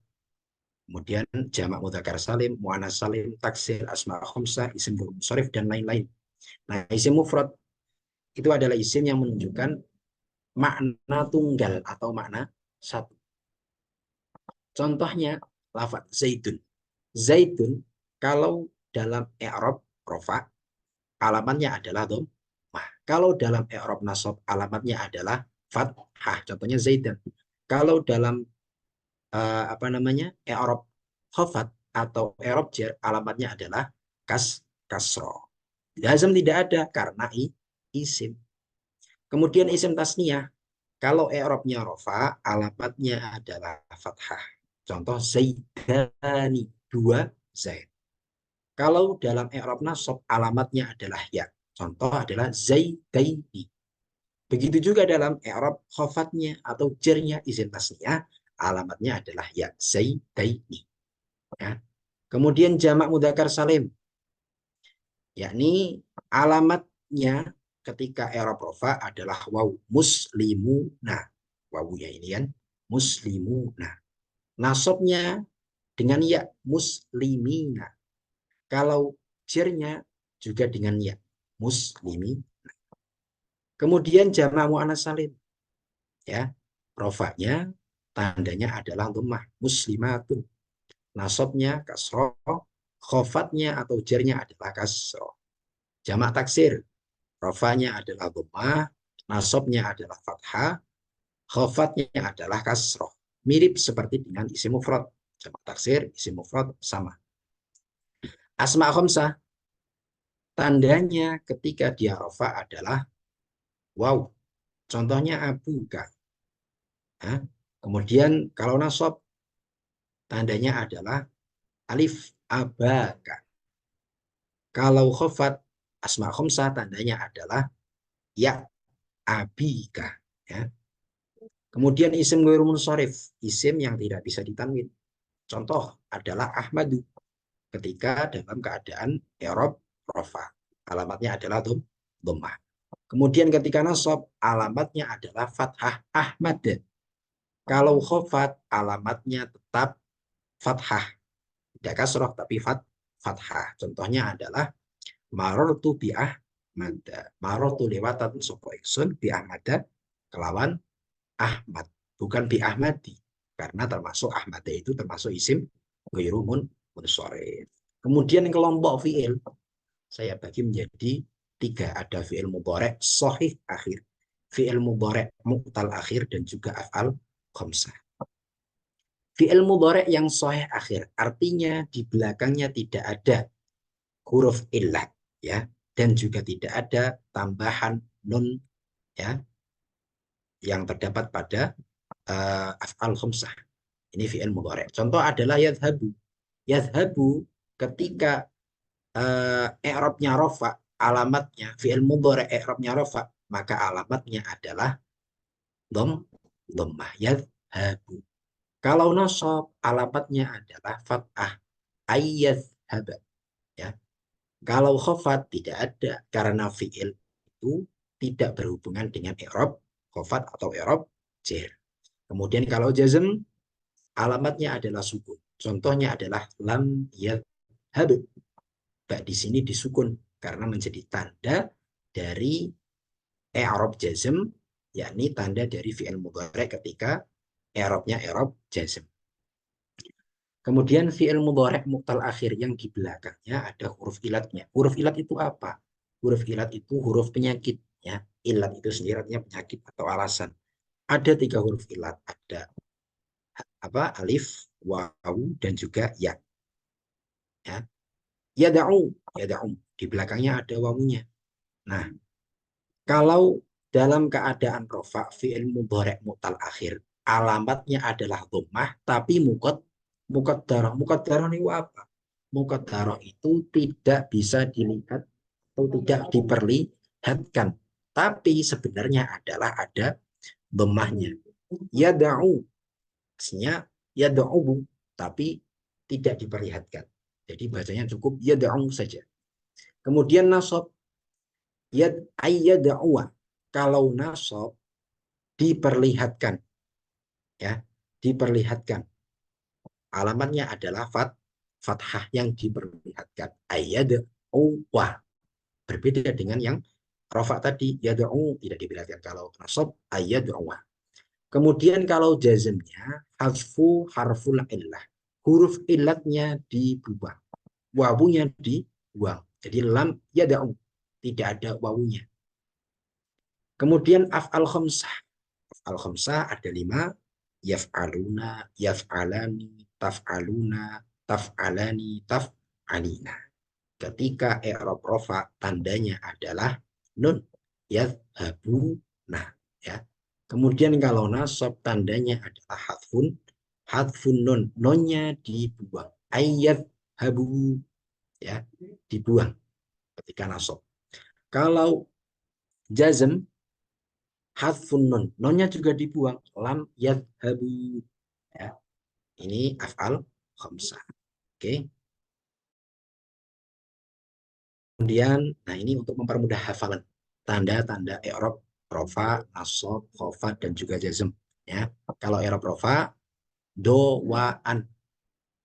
S3: kemudian jamak mudzakkar salim, muannas salim, taksir, asma khamsah, isim munsharif dan lain-lain. Nah, isim mufrad itu adalah isim yang menunjukkan makna tunggal atau makna satu. Contohnya lafaz zaitun. Zaitun kalau dalam i'rab rofa alamatnya adalah dhammah. Kalau dalam i'rab nasab alamatnya adalah fathah. Contohnya zaitun. Kalau dalam apa namanya i'rab khafat atau i'rab jar alamatnya adalah kasroh. Lazim tidak ada karena isim. Kemudian isim tasniyah kalau i'rabnya rofa alamatnya adalah fathah. Contoh zaidani, dua zaid. Kalau dalam i'rab nasab alamatnya adalah ya. Contoh adalah zaidaini. Begitu juga dalam i'rab khafatnya atau jarnya isim tasniyah alamatnya adalah ya zaidaini. Ya. Kemudian jamak mudzakkar salim yakni alamatnya ketika i'rab rofa adalah waw muslimuna. Wawunya ini kan muslimuna. Nasabnya dengan ya muslimina. Kalau jarnya juga dengan ya muslimi. Kemudian jamak muannats salim ya. Rofanya tandanya adalah dhammah muslimatun. Nasabnya kasroh, khofatnya atau jarnya adalah kasroh. Jamak taksir, rofanya adalah dhammah, nasabnya adalah fathah, khofatnya adalah kasroh. Mirip seperti dengan isim mufrad. Jamak taksir, isim mufrad sama. Asma khamsah tandanya ketika dia rofa adalah wow. Contohnya abuka. Nah, kemudian kalau nasab tandanya adalah alif abaka. Kalau khofat asma khamsah tandanya adalah ya abika. Ya. Kemudian isim ghairu munsharif, isim yang tidak bisa ditanwin. Contoh adalah Ahmadu ketika dalam keadaan i'rab rofa. Alamatnya adalah dhammah. Kemudian ketika nasab alamatnya adalah fathah Ahmad. Kalau khofat alamatnya tetap fathah. Tidak kasroh tapi fathah. Contohnya adalah marortu bi Ahmad. Marortu lewatan sapa ingsun bi Ahmad kelawan Ahmad. Bukan bi Ahmadi. Karena termasuk Ahmad itu termasuk isim ghairu munsharif. Kemudian kelompok fi'il saya bagi menjadi tiga. Ada fi'il mudhari' sahih akhir, fi'il mudhari' mu'tal akhir, dan juga af'al khamsah. Fi'il mudhari' yang sahih akhir artinya di belakangnya tidak ada huruf illat ya, dan juga tidak ada tambahan nun ya yang terdapat pada af'al khamsah. Ini fi'il mudhari'. Contoh adalah yadhabu. Yadhabu ketika i'rabnya rafa, alamatnya fi'il mudhari' i'rabnya rafa, maka alamatnya adalah dhammah yadhabu. Kalau nasab alamatnya adalah fathah ayyadhhaba ya. Kalau khafat tidak ada karena fi'il itu tidak berhubungan dengan i'rab khafat atau i'rab jar. Kemudian kalau jazm alamatnya adalah sukun. Contohnya adalah lam yadhhab. Bak di sini disukun karena menjadi tanda dari i'rab jazm, yakni tanda dari fi'il mudhari' ketika i'rabnya i'rab jazm. Kemudian fi'il mudhari' mu'tal akhir yang di belakangnya ada huruf ilatnya. Huruf ilat itu apa? Huruf ilat itu huruf penyakit ya. Ilat itu sendiri artinya penyakit atau alasan. Ada tiga huruf ilat. Ada apa? Alif, wawu, dan juga ya. Ya, yada'u, yada'u. Di belakangnya ada wawunya. Nah, kalau dalam keadaan rofa fi'il mudhari' mu'tal akhir, alamatnya adalah dhammah tapi muqaddarah. Muqaddarah ini apa? Muqaddarah itu tidak bisa dilihat atau tidak diperlihatkan. Tapi sebenarnya adalah ada dhammahnya. Yada'u, maksudnya yada'u, tapi tidak diperlihatkan. Jadi bacanya cukup yada'u saja. Kemudian nasab, ayyada'uwa. Kalau nasab diperlihatkan, ya, diperlihatkan. Alamatnya adalah fathah yang diperlihatkan. Ayyada'uwa. Berbeda dengan yang rafa tadi, yada'u tidak diperlihatkan. Kalau nasab, ayyada'uwa. Kemudian kalau jazmnya, hasfu harful illah. Huruf illatnya dibuang. Wawunya dibuang. Jadi lam yada'u. Tidak ada wawunya. Kemudian af'al khamsah. Af'al khamsah ada 5. Yaf'aluna, yaf'alani, taf'aluna, taf'alani, taf'alina. Ketika i'rab rafa tandanya adalah nun. Yadhabuna. Ya. Kemudian kalau nasab tandanya adalah hadfun nun. Nunnya dibuang. Ayyadhabu. Ya, dibuang ketika nasab. Kalau jazm hadfun nun, nunnya juga dibuang, lam yadhabu. Ya, ini af'al khamsah. Oke. Kemudian, nah ini untuk mempermudah hafalan tanda-tanda i'rab rofa, nasab, khafat, dan juga jazm. Ya, kalau i'rab rofa, do, wa, an,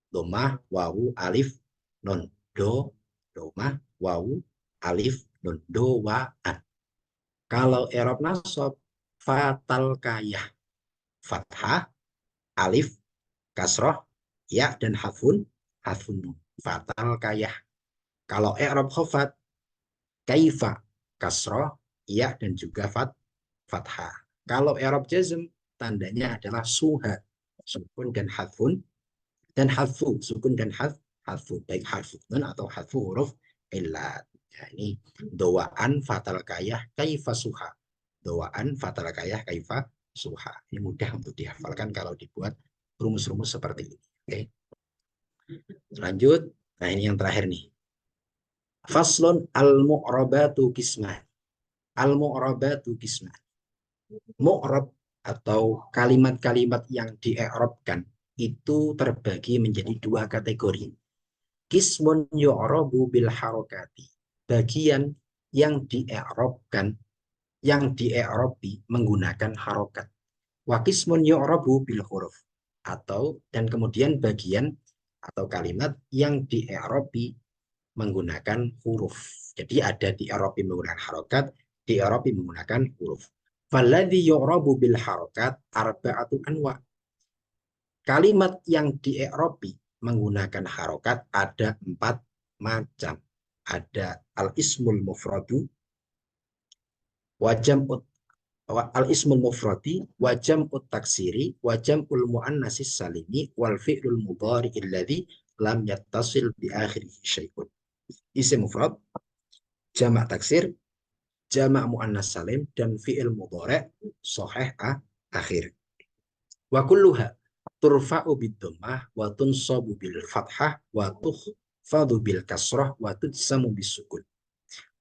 S3: domah, wawu, alif, nun. Do, domah, wawu, alif, nun. Do, wa, an. Kalau i'rab nasab, fatal kayah, fathah, alif, kasroh, ya, dan hadfun nun. Fatal kayah. Kalau i'rab khafat, kaifa, kasroh, ya, dan juga fathah. Kalau i'rab jazm, tandanya adalah suha, sukun dan hadfun, dan hadfu, sukun dan hadfu, baik hadfu nun atau hadfu huruf illat. Ya, ini doaan fatal kayah kaifa suha. Doaan fatal kayah kaifa suha. Ini mudah untuk dihafalkan kalau dibuat rumus-rumus seperti ini. Oke. Lanjut. Nah, ini yang terakhir nih. Faslun al-mu'rabatu kisman. Al-mu'rabatu kisman. Mu'rab atau kalimat-kalimat yang di-i'rabkan itu terbagi menjadi 2 kategori. Kismun yu'rabu bil harokati. Bagian yang di-i'rabkan, yang di-i'rabi menggunakan harokat. Wa kismun yu'rabu bil huruf. Atau, dan kemudian bagian atau kalimat yang di-i'rabi menggunakan huruf. Jadi ada di-i'rabi menggunakan harokat, di-i'rabi menggunakan huruf. Falladhi yu'rabu bil harokat arba'atu anwa. Kalimat yang di-i'rabi menggunakan harokat ada 4 macam. Ada al-ismul mufradu, wajam'ut al-ismul mufradi, wajam'ut taksiri, wajam'ul mu'annasis salimi, wal fi'lul mudhari alladhi lam yattasil bi akhirihi syai'un. Isim mufrad, jamak taksir, jamak mu'annas salim, dan fi'il mudhari sahih akhir. Wa kulluha turfa'u bid-dhammah wa tunsabu bil fathah wa tukhfadu bil kasrah wa tujsamu bisukun.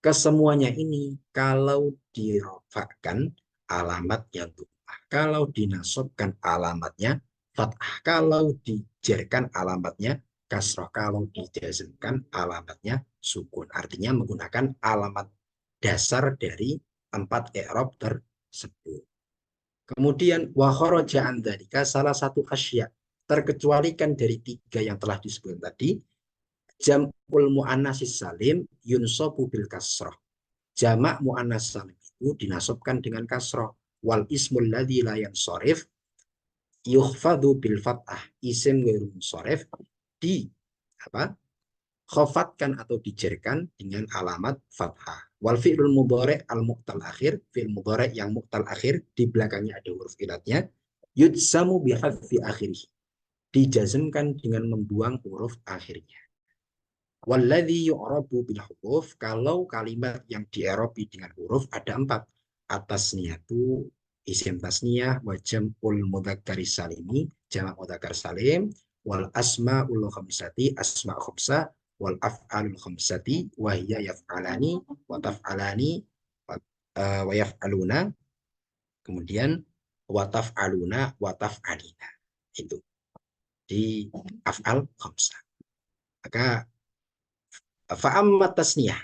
S3: Kesemuanya ini kalau dirofakkan alamatnya dhammah, kalau dinasabkan alamatnya fathah, kalau dijerkan alamatnya kasrah, kalau dijazmkan alamatnya sukun. Artinya menggunakan alamat dasar dari 4 i'rab tersebut. Kemudian wa kharaja an dzalika salah satu asya, terkecualikan dari 3 yang telah disebut tadi, jam'ul mu'annasis salim yunsabu bil kasrah. Jamak mu'annas salim itu dinasabkan dengan kasrah. Wal ismul ladzi la yansharif yukhfadu bil fathah. Isim ghairu munsharif di apa? Khafatkan atau dijerkan dengan alamat fathah. Wal fi'lul mudhari' al mu'tal akhir, fi'il mudhari' yang mu'tal akhir di belakangnya ada huruf ilatnya, yujsamu bi hadfi akhirih. dijazmkan dengan membuang huruf akhirnya. Walladzi yu'rabu bil huruf, kalau kalimat yang dierobi dengan huruf ada 4. Atasnya itu isim tasniyah wa jam'ul mudzakkari salimi, jamak mudzakkar salim, wal asmaul khamsati, asma khamsah, wal af'alul khamsati wa hiya yaf'alani wa taf'alani wa yaf'aluna, kemudian wa taf'aluna wa taf'alina. Itu di af'al khamsah. Maka fa'ammat tasniyah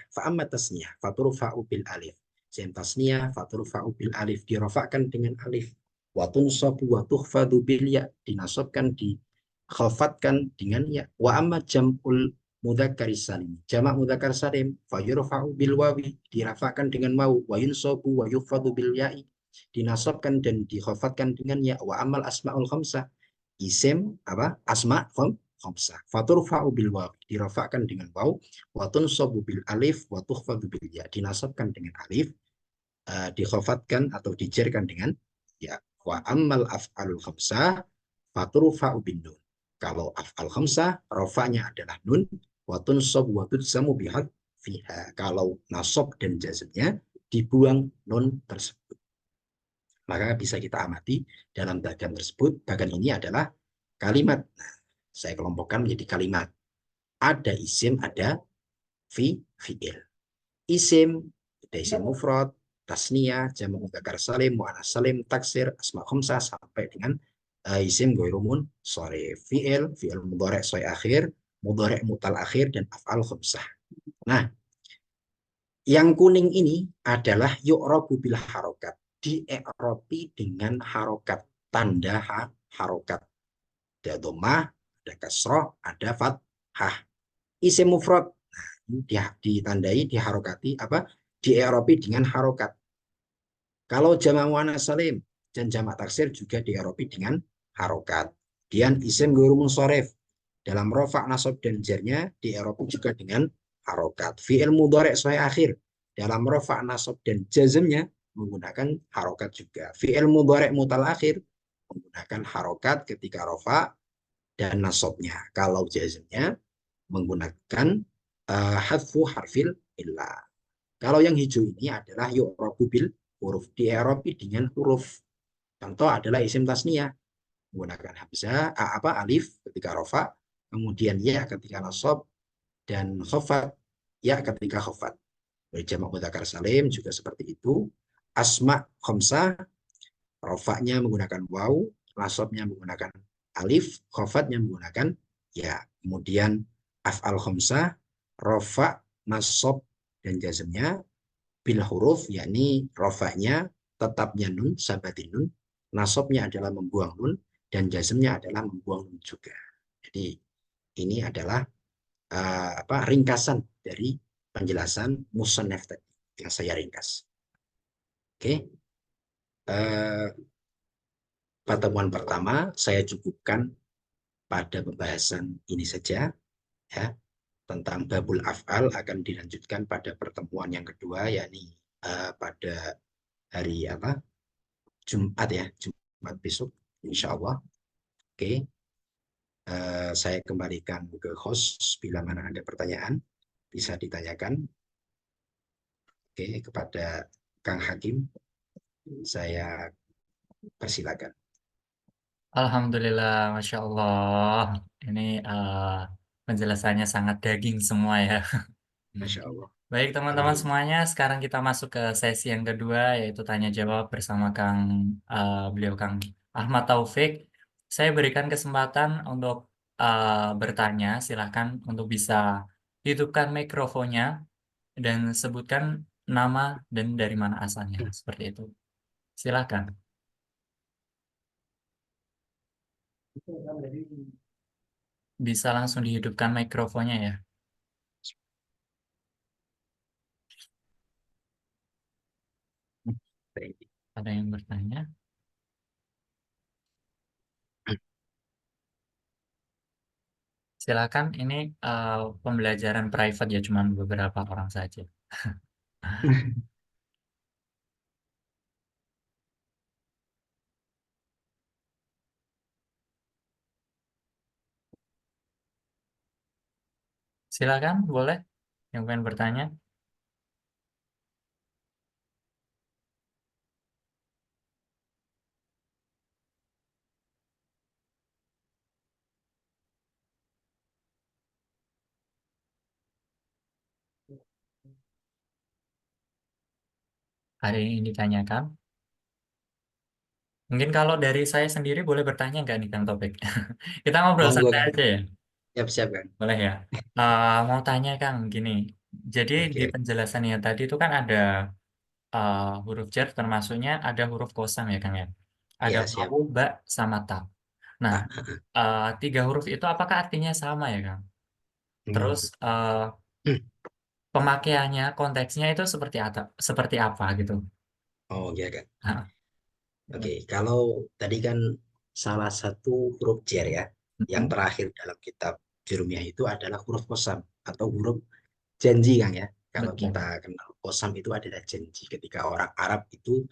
S3: faturfa'u bil alif. Sim tasniyah faturfa'u bil alif, dirafa'kan dengan alif. Wa tunsabu wa tukhfadu bil ya, dinasabkan dikhafatkan dengan ya. Wa amma jam'ul mudzakkar salim, jamak mudzakkar salim, fayurfa'u bil wawi, dirafa'kan dengan waw. Wa yunsabu wa yukhfadu bil ya'i, dinasabkan dan dikhafatkan dengan ya. Wa amal asmaul khamsah, isim apa asma khamsah faturfa'u bil waw, dirafa'kan dengan waw, wa tunsabu bil alif wa tukhfadu bil ya, dinasabkan dengan alif, dikhafatkan atau dijerkan dengan ya. Wa ammal af'alul khamsah faturfa'u bin nun, kalau af'al khamsah rafa'nya adalah nun, wa tunsabu wa tudzamu bihad fiha, kalau nasab dan jazmnya dibuang nun tersebut. Maka bisa kita amati dalam bagan tersebut, bagan ini adalah kalimat. Nah, saya kelompokkan menjadi kalimat. Ada isim, ada fi'il. Isim, ada isim mufrad, tasniyah, jamak mudzakkar salim, muannas salim, taksir, asma khamsah, sampai dengan isim ghairu munsharif. Fi'il, fi'il mudhari' shay akhir, mudhari' mutal akhir, dan af'al khamsah. Nah, yang kuning ini adalah yu'rabu bil harokat, di-i'rabi dengan harokat, tanda harokat. Ada dhammah, ada kasroh, ada fathah. Isim mufrad, nah, ditandai, diharokati, apa? Di-i'rabi dengan harokat. Kalau jamak muannas salim dan jamak taksir juga di-i'rabi dengan harokat. Kemudian isim ghairu munsharif, dalam rofa, nasab, dan jarnya di-i'rabi juga dengan harokat. Fi'il mudhari' sahih akhir, dalam rofa, nasab, dan jazmnya menggunakan harokat juga. Fi'il mudhari' mutal akhir menggunakan harokat ketika rofa dan nasabnya. Kalau jazmnya menggunakan hadfu harfil illa. Kalau yang hijau ini adalah yu'rabu bil huruf, di-i'rabi dengan huruf. Contoh adalah isim tasniyah, menggunakan hamzah, alif ketika rofa, kemudian ya ketika nasab, dan khafat, ya ketika khafat. Jamak mudzakkar salim juga seperti itu. Asma khamsah, rofaknya menggunakan waw, nasabnya menggunakan alif, khafatnya menggunakan ya. Kemudian af'al khamsah, rofa, nasab, dan jazmnya bil huruf, yakni rofaknya tetapnya nun, sabatin nun, nasabnya adalah membuang nun, dan jazmnya adalah membuang nun juga. Jadi ini adalah ringkasan dari penjelasan musannaf tadi yang saya ringkas. Oke, pertemuan pertama saya cukupkan pada pembahasan ini saja ya. Tentang babul af'al akan dilanjutkan pada pertemuan yang kedua, yakni pada hari apa? Jumat ya, Jumat besok insya Allah. Oke, saya kembalikan ke host bila mana ada pertanyaan bisa ditanyakan. Oke, kepada Kang Hakim saya persilakan.
S1: Alhamdulillah, Masya Allah. Ini penjelasannya sangat daging semua ya.
S3: Masya Allah.
S1: Baik teman-teman
S3: Alhamdulillah.
S1: semuanya, sekarang kita masuk ke sesi yang kedua, yaitu tanya jawab bersama beliau Kang Ahmad Taufik. Saya berikan kesempatan untuk bertanya, silahkan untuk bisa hidupkan mikrofonnya dan sebutkan nama dan dari mana asalnya, seperti itu. Silahkan. Bisa langsung dihidupkan mikrofonnya ya. Ada yang bertanya? Silakan, ini pembelajaran private ya, cuman beberapa orang saja. Silakan, boleh yang pengen bertanya. Ada yang ingin ditanyakan? Mungkin kalau dari saya sendiri boleh bertanya nggak nih Kang Topik? Kita ngobrol
S3: Monggo
S1: santai
S3: Kang.
S1: aja ya.
S3: Siap-siap Kang.
S1: Boleh ya. Mau tanya Kang, gini. Jadi di
S3: Oke.
S1: penjelasannya tadi itu kan ada huruf jar, termasuknya ada huruf kosam ya Kang ya. Ada
S3: Ya, siap.
S1: wawu, ba, sama ta. Nah,
S3: Tak.
S1: tiga huruf itu apakah artinya sama ya Kang? Terus
S3: Hmm.
S1: pemakaiannya, konteksnya itu seperti apa gitu?
S3: Oh ya Kang.
S1: Ah,
S3: Oke, kalau tadi kan salah satu huruf jar ya, yang
S1: mm-mm.
S3: terakhir dalam kitab Jurumiyah itu adalah huruf kosam atau huruf janji Kang ya. Kalau
S1: Betul,
S3: kita kenal kosam itu adalah janji ketika orang Arab itu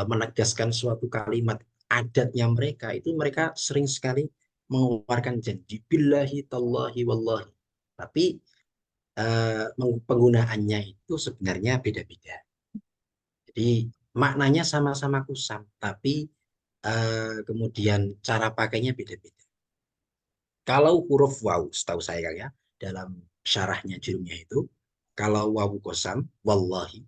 S3: menegaskan suatu kalimat adatnya mereka itu mereka sering sekali mengeluarkan janji billahi tallahi wallahi. Tapi penggunaannya itu sebenarnya beda-beda. Jadi maknanya sama-sama kusam, tapi kemudian cara pakainya beda-beda. Kalau huruf waw, setahu saya Kang ya, dalam syarahnya jurumnya itu, kalau wawu kosam, wallahi,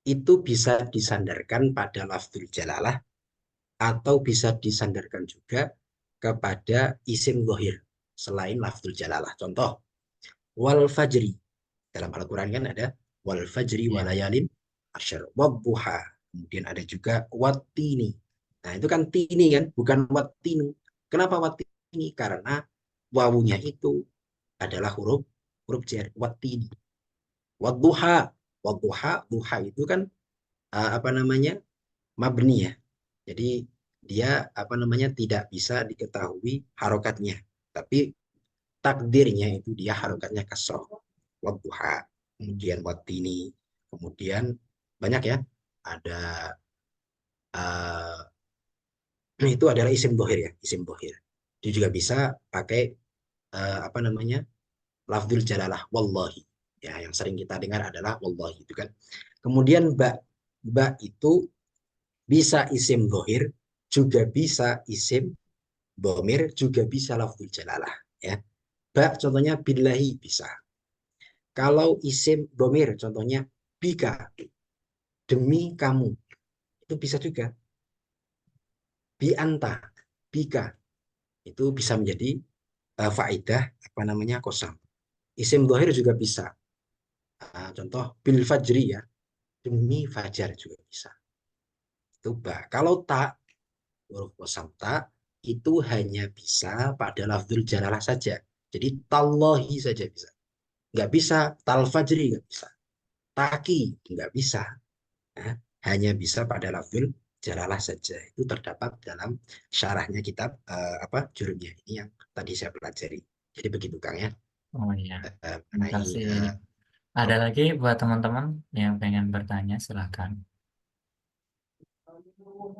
S3: itu bisa disandarkan pada lafzul jalalah atau bisa disandarkan juga kepada isim lohir selain lafzul jalalah. Contoh, wal fajri. Dalam Al-Quran kan ada wal fajri
S1: iya.
S3: walayalin asyar wadduha. Kemudian ada juga wattini. Nah, itu kan tini kan, bukan wattinu. Kenapa wattini? Karena wawunya itu adalah huruf huruf jar wattini. Wadduha. Wadduha, duha itu kan apa namanya? Mabni ya. Jadi dia apa namanya tidak bisa diketahui harokatnya. Tapi takdirnya itu dia harokatnya kasroh. Wadduha, kemudian wattini, kemudian banyak ya. Ada itu adalah isim dohir ya, isim dohir. Dia juga bisa pakai apa namanya lafzul jalalah wallahi. Ya, yang sering kita dengar adalah wallahi itu kan. Kemudian ba itu bisa isim dohir, juga bisa isim domir, juga bisa lafzul jalalah. Ya, ba contohnya billahi bisa. Kalau isim domir contohnya bika, demi kamu, itu bisa juga. Bi anta, bika, itu bisa menjadi faidah apa namanya kosam. Isim dohir juga bisa. Contoh bil fajri ya, demi fajar juga bisa. Itu ba. Kalau tak, huruf kosam tak itu hanya bisa pada lafzul jalalah saja. Jadi tallahi saja bisa. Nggak bisa tal fajri nggak bisa. Taki nggak bisa. Nah, hanya bisa pada lafzul jalalah saja. Itu terdapat dalam syarahnya kitab apa jurumnya ini yang tadi saya pelajari. Jadi begitu Kang ya.
S1: Oh iya, terima
S3: Mengenai
S1: kasih. Ada lagi buat teman-teman yang pengen bertanya, silakan.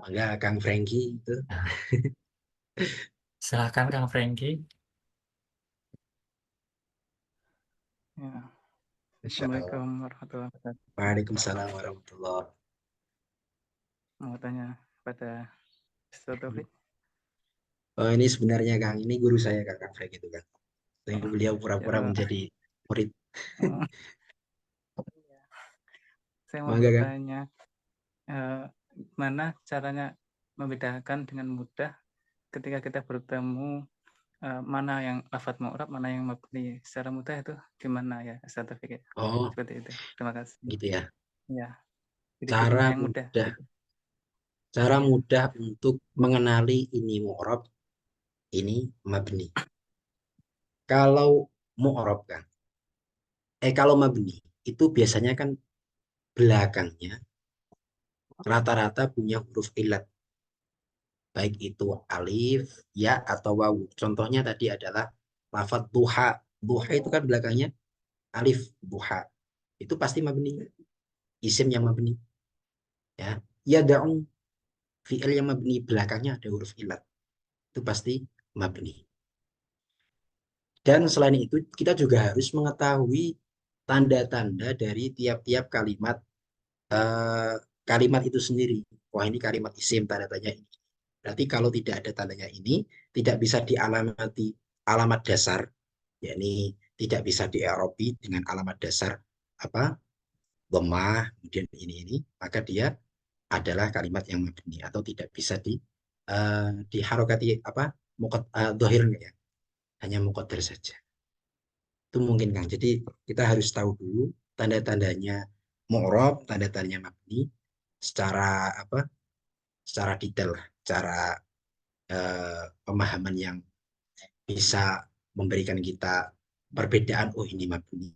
S3: mangga Kang Franky itu.
S1: Nah, silakan Kang Franky.
S2: Ya.
S3: Insya Allah.
S2: Assalamualaikum warahmatullahi wabarakatuh.
S3: Waalaikumsalam warahmatullahi.
S2: Mau tanya pada Ustaz Taufik.
S3: Oh, ini sebenarnya Kang, ini guru saya Kang Frank itu Kang. Yang beliau pura-pura
S2: Ya,
S3: menjadi murid.
S2: mm, saya mau
S3: Mangga Kang.
S2: bertanya, mana caranya membedakan dengan mudah ketika kita bertemu mana yang lafadz mu'rab, mana yang mabni secara mudah itu gimana ya Ustaz Taufik ya?
S3: Oh,
S2: Seperti itu. Terima kasih.
S3: gitu ya.
S2: Ya,
S3: Cara
S2: ciri-cirinya yang mudah.
S3: mudah,
S2: Gitu.
S3: cara
S2: Iya.
S3: mudah untuk mengenali ini mu'rab, ini mabni. Kalau mu'rab kan, kalau mabni itu biasanya kan belakangnya rata-rata punya huruf ilat, baik itu alif, ya atau wawu. Contohnya tadi adalah lafadz duha. Duha itu kan belakangnya alif, duha. Itu pasti mabni, isim yang mabni. Ya, ya da'u fi'il yang mabni belakangnya ada huruf ilat. Itu pasti mabni. Dan selain itu kita juga harus mengetahui tanda-tanda dari tiap-tiap eh, kalimat itu sendiri. Wah, ini kalimat isim, tanda tanya ini. Berarti kalau tidak ada tandanya ini, tidak bisa dialamati alamat dasar, yakni tidak bisa dieropi dengan alamat dasar apa lemah, kemudian ini, maka dia adalah kalimat yang mabni atau tidak bisa diharokati apa dohir enggak ya, hanya muqaddar saja. Itu mungkin Kang. Jadi kita harus tahu dulu tanda-tandanya mu'rab, tanda-tandanya mabni secara apa? Secara detail lah, secara pemahaman yang bisa memberikan kita perbedaan. Oh, ini mabni,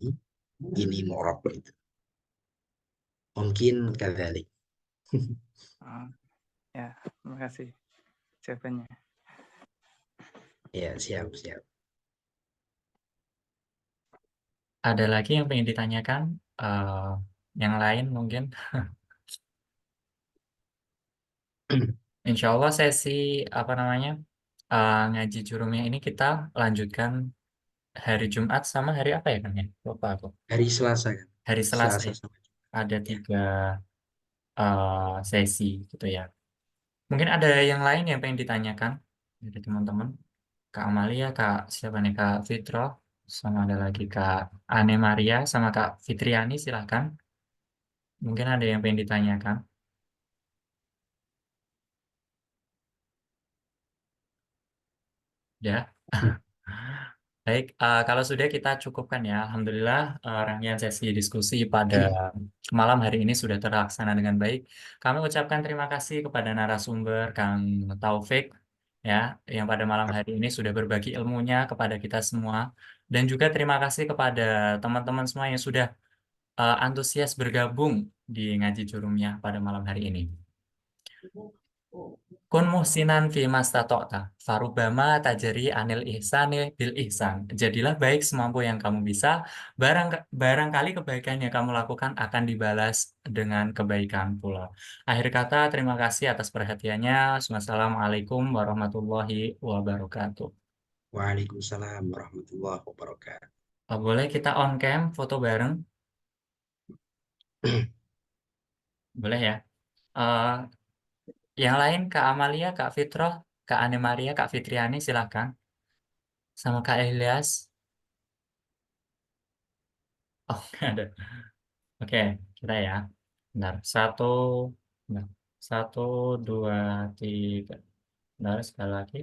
S3: ini mu'rab itu. Mungkin kadzalik.
S2: Oh, ya, terima kasih jawabannya.
S3: Ya, siap, siap.
S1: Ada lagi yang pengen ditanyakan? Eh, yang lain mungkin? Insya Allah sesi apa namanya ngaji jurumnya ini kita lanjutkan hari Jumat sama hari apa ya kan ya? Lupa aku.
S3: Hari Selasa kan?
S1: Hari Selasa
S3: Selasa
S1: ya.
S3: sama
S1: Ada
S3: ya.
S1: 3 sesi gitu ya. Mungkin ada yang lain yang pengen ditanyakan dari teman-teman. Kak Amalia, Kak siapa nih? Kak Fitro, sama ada lagi Kak Ane Maria sama Kak Fitriani silahkan. Mungkin ada yang pengen ditanyakan. Ya. Baik, kalau sudah kita cukupkan ya. Alhamdulillah, rangkaian sesi diskusi pada malam hari ini sudah terlaksana dengan baik. Kami ucapkan terima kasih kepada narasumber Kang Taufik ya, yang pada malam hari ini sudah berbagi ilmunya kepada kita semua. Dan juga terima kasih kepada teman-teman semua yang sudah antusias bergabung di Ngaji Jurumiyah pada malam hari ini. Kun muhsinan fi mastata'ta farubama tajri anil ihsani bil ihsan. Jadilah baik semampu yang kamu bisa, barang barangkali kebaikan yang kamu lakukan akan dibalas dengan kebaikan pula. Akhir kata, terima kasih atas perhatiannya. Wassalamualaikum warahmatullahi wabarakatuh.
S3: Waalaikumsalam warahmatullahi wabarakatuh.
S1: Boleh kita on cam foto bareng? Boleh ya. Eh, yang lain Kak Amalia, Kak Fitroh, Kak Ane Maria, Kak Fitriani silahkan. Sama Kak Ilyas. Oh, nggak ada. Oke, kita ya. Benar. Benar. Satu, dua, tiga. Benar, sekali lagi.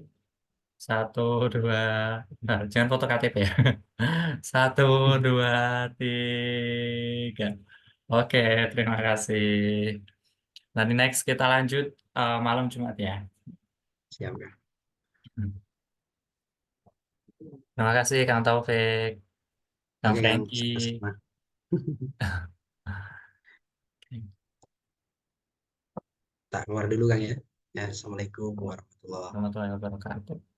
S1: Satu, dua. Benar, jangan foto KTP ya. Satu, dua, tiga. Oke, terima kasih. Nanti next kita lanjut malam Jumat ya.
S3: Siap kan?
S1: Terima kasih Kang Taufik, Kang
S3: Oke Kang,
S1: Franky.
S3: sama-sama. Tak keluar dulu Kang ya. Ya, Assalamualaikum warahmatullahi wabarakatuh.
S1: Warahmatullahi wabarakatuh.